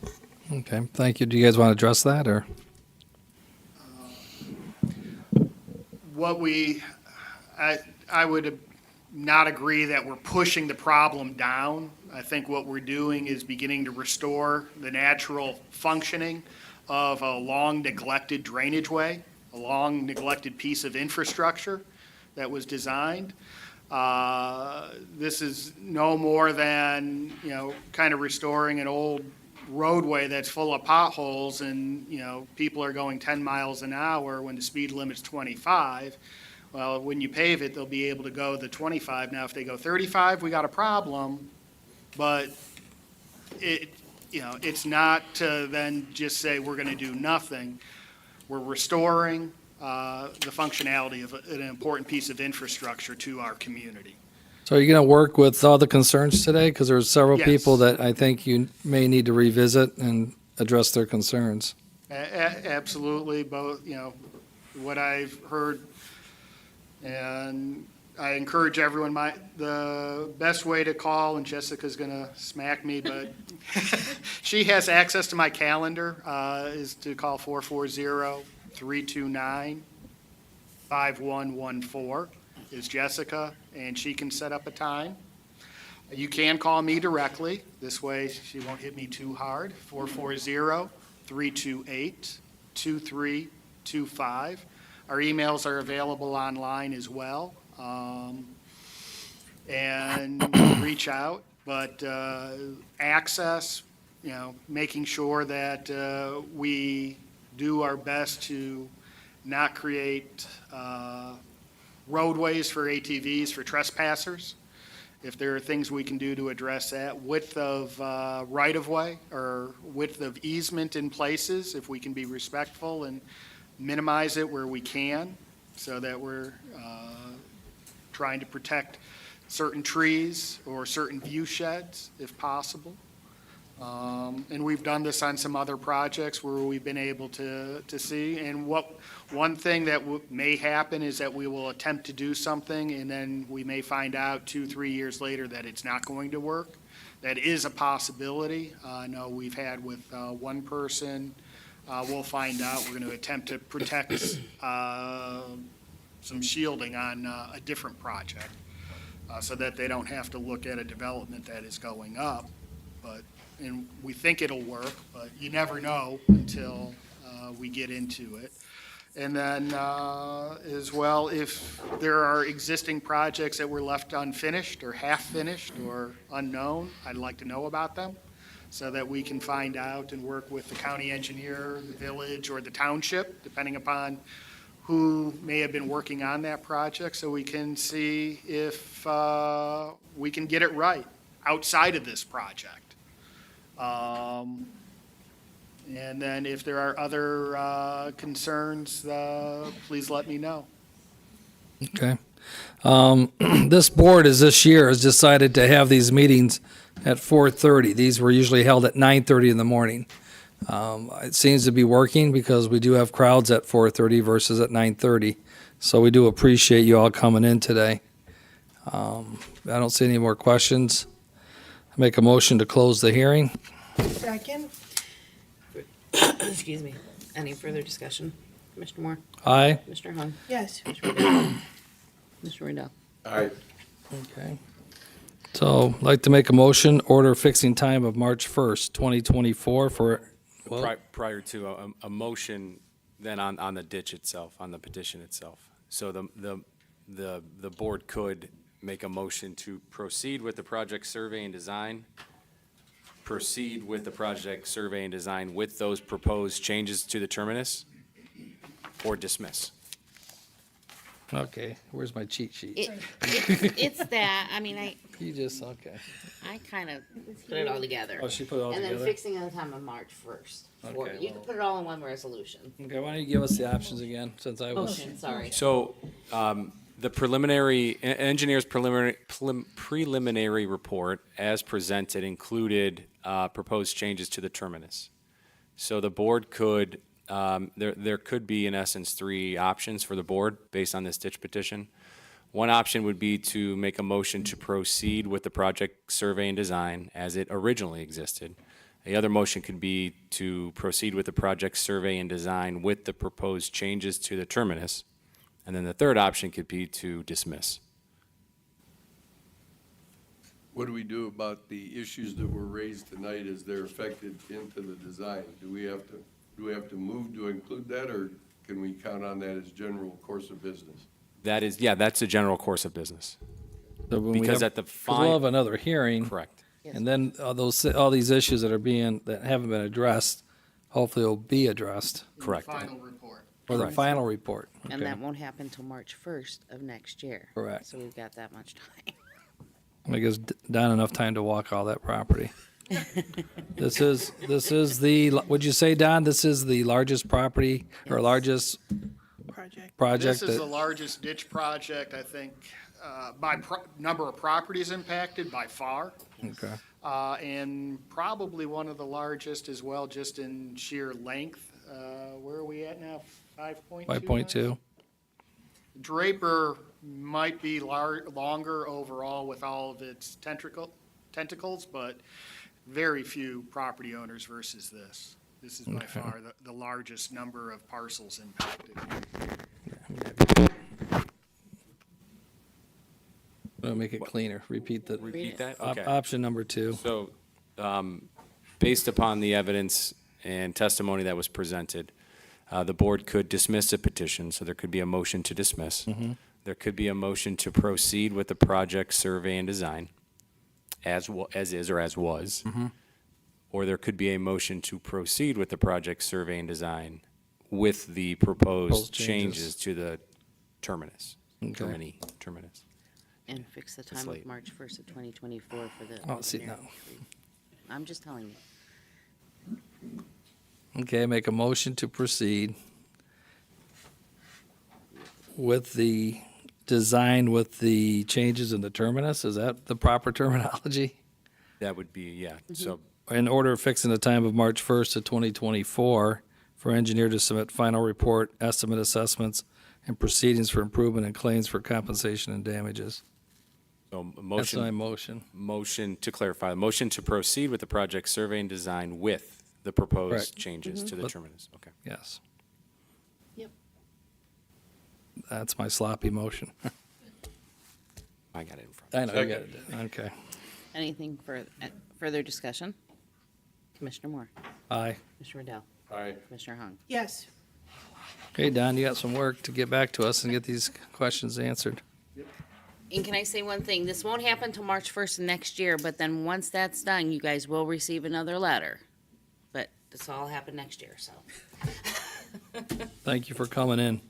like. Okay, thank you. Do you guys want to address that, or? I would not agree that we're pushing the problem down. I think what we're doing is beginning to restore the natural functioning of a long neglected drainage way, a long neglected piece of infrastructure that was designed. This is no more than, kind of restoring an old roadway that's full of potholes and, people are going 10 miles an hour when the speed limit's 25. Well, when you pave it, they'll be able to go the 25. Now, if they go 35, we got a problem, but it's not to then just say we're going to do nothing. We're restoring the functionality of an important piece of infrastructure to our community. So are you going to work with all the concerns today? Because there's several Yes. people that I think you may need to revisit and address their concerns. Absolutely, both, what I've heard, and I encourage everyone, the best way to call, and Jessica's gonna smack me, but she has access to my calendar, is to call 440-329-5800. 5114 is Jessica, and she can set up a time. You can call me directly. This way she won't hit me too hard. 440-328-2325. Our emails are available online as well. And reach out, but access, making sure that we do our best to not create roadways for ATVs, for trespassers. If there are things we can do to address that, width of right-of-way or width of easement in places, if we can be respectful and minimize it where we can, so that we're trying to protect certain trees or certain view sheds, if possible. And we've done this on some other projects where we've been able to see. And one thing that may happen is that we will attempt to do something, and then we may find out 2-3 years later that it's not going to work. That is a possibility. I know we've had with one person. We'll find out. We're going to attempt to protect some shielding on a different project, so that they don't have to look at a development that is going up. And we think it'll work, but you never know until we get into it. And then as well, if there are existing projects that were left unfinished or half-finished or unknown, I'd like to know about them so that we can find out and work with the county engineer, the village, or the township, depending upon who may have been working on that project, so we can see if we can get it right outside of this project. And then if there are other concerns, please let me know. Okay. This board this year has decided to have these meetings at 4:30. These were usually held at 9:30 in the morning. It seems to be working because we do have crowds at 4:30 versus at 9:30. So we do appreciate you all coming in today. I don't see any more questions. I make a motion to close the hearing. Second? Excuse me. Any further discussion? Commissioner Moore? Aye. Commissioner Hung? Yes. Mr. Riddell? All right. Okay. So I'd like to make a motion, order fixing time of March 1st, 2024 for, Prior to a motion then on the ditch itself, on the petition itself. So the board could make a motion to proceed with the project survey and design, proceed with the project survey and design with those proposed changes to the terminus, or dismiss. okay, where's my cheat sheet? It's that, You just, okay. I kind of put it all together. Oh, she put it all And together? then fixing on the time of March 1st. Okay, You can put it all in one resolution. Okay, why don't you give us the options again, since I was. Motion, sorry. So, the engineer's preliminary report as presented included proposed changes to the terminus. So the board could, there could be in essence 3 options for the board based on this ditch petition. One option would be to make a motion to proceed with the project survey and design as it originally existed. The other motion could be to proceed with the project survey and design with the proposed changes to the terminus. And then the third option could be to dismiss. What do we do about the issues that were raised tonight as they're affected into the design? Do we have to move to include that, or can we count on that as general course of business? That's a general course of business. So when we Because have- at the 'cause we'll have fine, another hearing. correct. And then all these issues that haven't been addressed, hopefully will be addressed. Correct. Final report. For the Correct. final report. And Okay. that won't happen until March 1st of next year. Correct. So we've got that much time. That gives Don enough time to walk all that property. This is would you say, Don, this is the largest property or largest project? This is the that- largest ditch project, I think, by number of properties impacted by far. Okay. And probably one of the largest as well, just in sheer length. Where are we at now? 5.2? 5.2. Draper might be longer overall with all of its tentacles, but very few property owners versus this. This is by Okay. far the largest number of parcels impacted. I'll make it cleaner. Repeat that? op- Okay. option number 2. So, based upon the evidence and testimony that was presented, the board could dismiss a petition, so there could be a motion to dismiss. There could be a motion to proceed with the project survey and design as is or as was. Or there could be a motion to proceed with the project survey and design with the proposed changes to the terminus. Terminus. And fix the It's time late. of March 1st of 2024 for the. Oh, see, no. I'm just telling you. Okay, make a motion to proceed with the design with the changes in the terminus. Is that the proper terminology? That would be, yeah. So In order of fixing the time of March 1st of 2024 for engineer to submit final report, estimate assessments, and proceedings for improvement and claims for compensation and damages. So That's motion. my motion. Motion to clarify, motion to proceed with the project survey and design with the proposed Correct. changes to the But- terminus. Okay. Yes. Yep. That's my sloppy motion. I got it in front. I know, you got it. Okay. Anything for further discussion? Commissioner Moore, Aye. Commissioner Riddell, Aye. Commissioner Hung. Yes. Okay, Don, you got some work to get back to us and get these questions answered. And can I say one thing? This won't happen till March 1st of next year, but then once that's done, you guys will receive another letter. But this all happen next year, so. Thank you for coming in.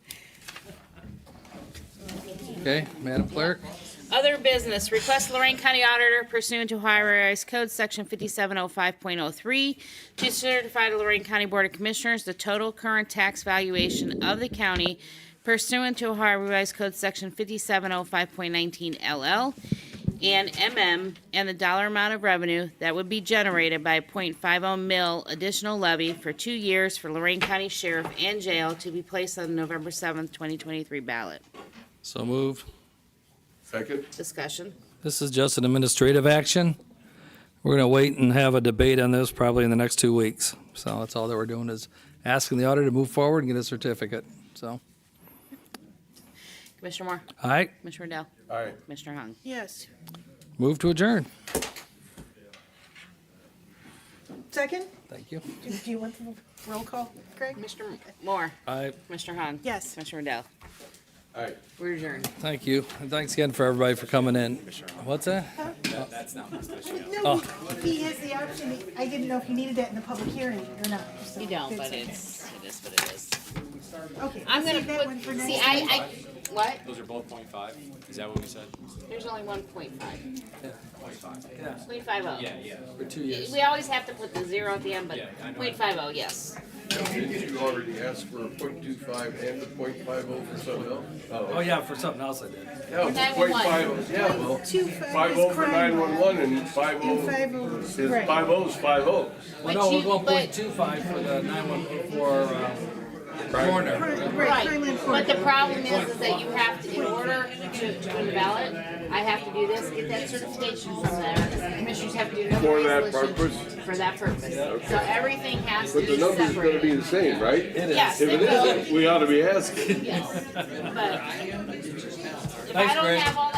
Okay, Madam Clerk? Other business, request Lorain County Auditor pursuant to Ohio Revised Code, Section 5705.03, to certify to Lorain County Board of Commissioners the total current tax valuation of the county pursuant to Ohio Revised Code, Section 5705.19 LL and MM, and the dollar amount of revenue that would be generated by a .50 mil additional levy for 2 years for Lorain County Sheriff and Jail to be placed on the November 7th, 2023 ballot. So moved. Second? Discussion. This is just an administrative action. We're going to wait and have a debate on this probably in the next 2 weeks. So that's all that we're doing is asking the auditor to move forward and get a certificate. So, Commissioner Moore. aye, Commissioner Riddell. Aye. Commissioner Hung. Yes. move to adjourn. Second? Thank you. Do you want the roll call, Craig? Commissioner Moore. Aye, Commissioner Hung. Yes. Commissioner Riddell. Aye. We're adjourned. thank you. And thanks again for everybody for coming in. What's that? That's not my specialty. No, Oh. if he has the option, I didn't know if you needed that in the public hearing or not. so You don't, but okay. it is what it is. Okay. I'm I'll gonna save that one for put, next see, time. what? Those are both .5? Is that what we said? There's only 1.5. Yeah, 0.50. yeah. for 2 years. We always have to put the 0 at the end, but Yeah, I know. 0.50, yes. Didn't you already ask for a .25 and a .50 for something else? Oh, yeah, for something else I did. Yeah, 911. .50, yeah, well, 2.5 50 is for crime. 911 and And 50 50 is is right. 50's 50. Well, But no, you- we're but- going .25 for the 911 for corner. Right, crime and But the court. problem is that you have to, in order to win the ballot, I have to do this, get that certification from there. Commissioners have to do For that resolutions purpose? For that purpose. So everything has to But the be number's gonna be separated. the same, right? Yes, If it will. isn't, we ought to be asking. Yes. But if I Thanks, don't Greg. have all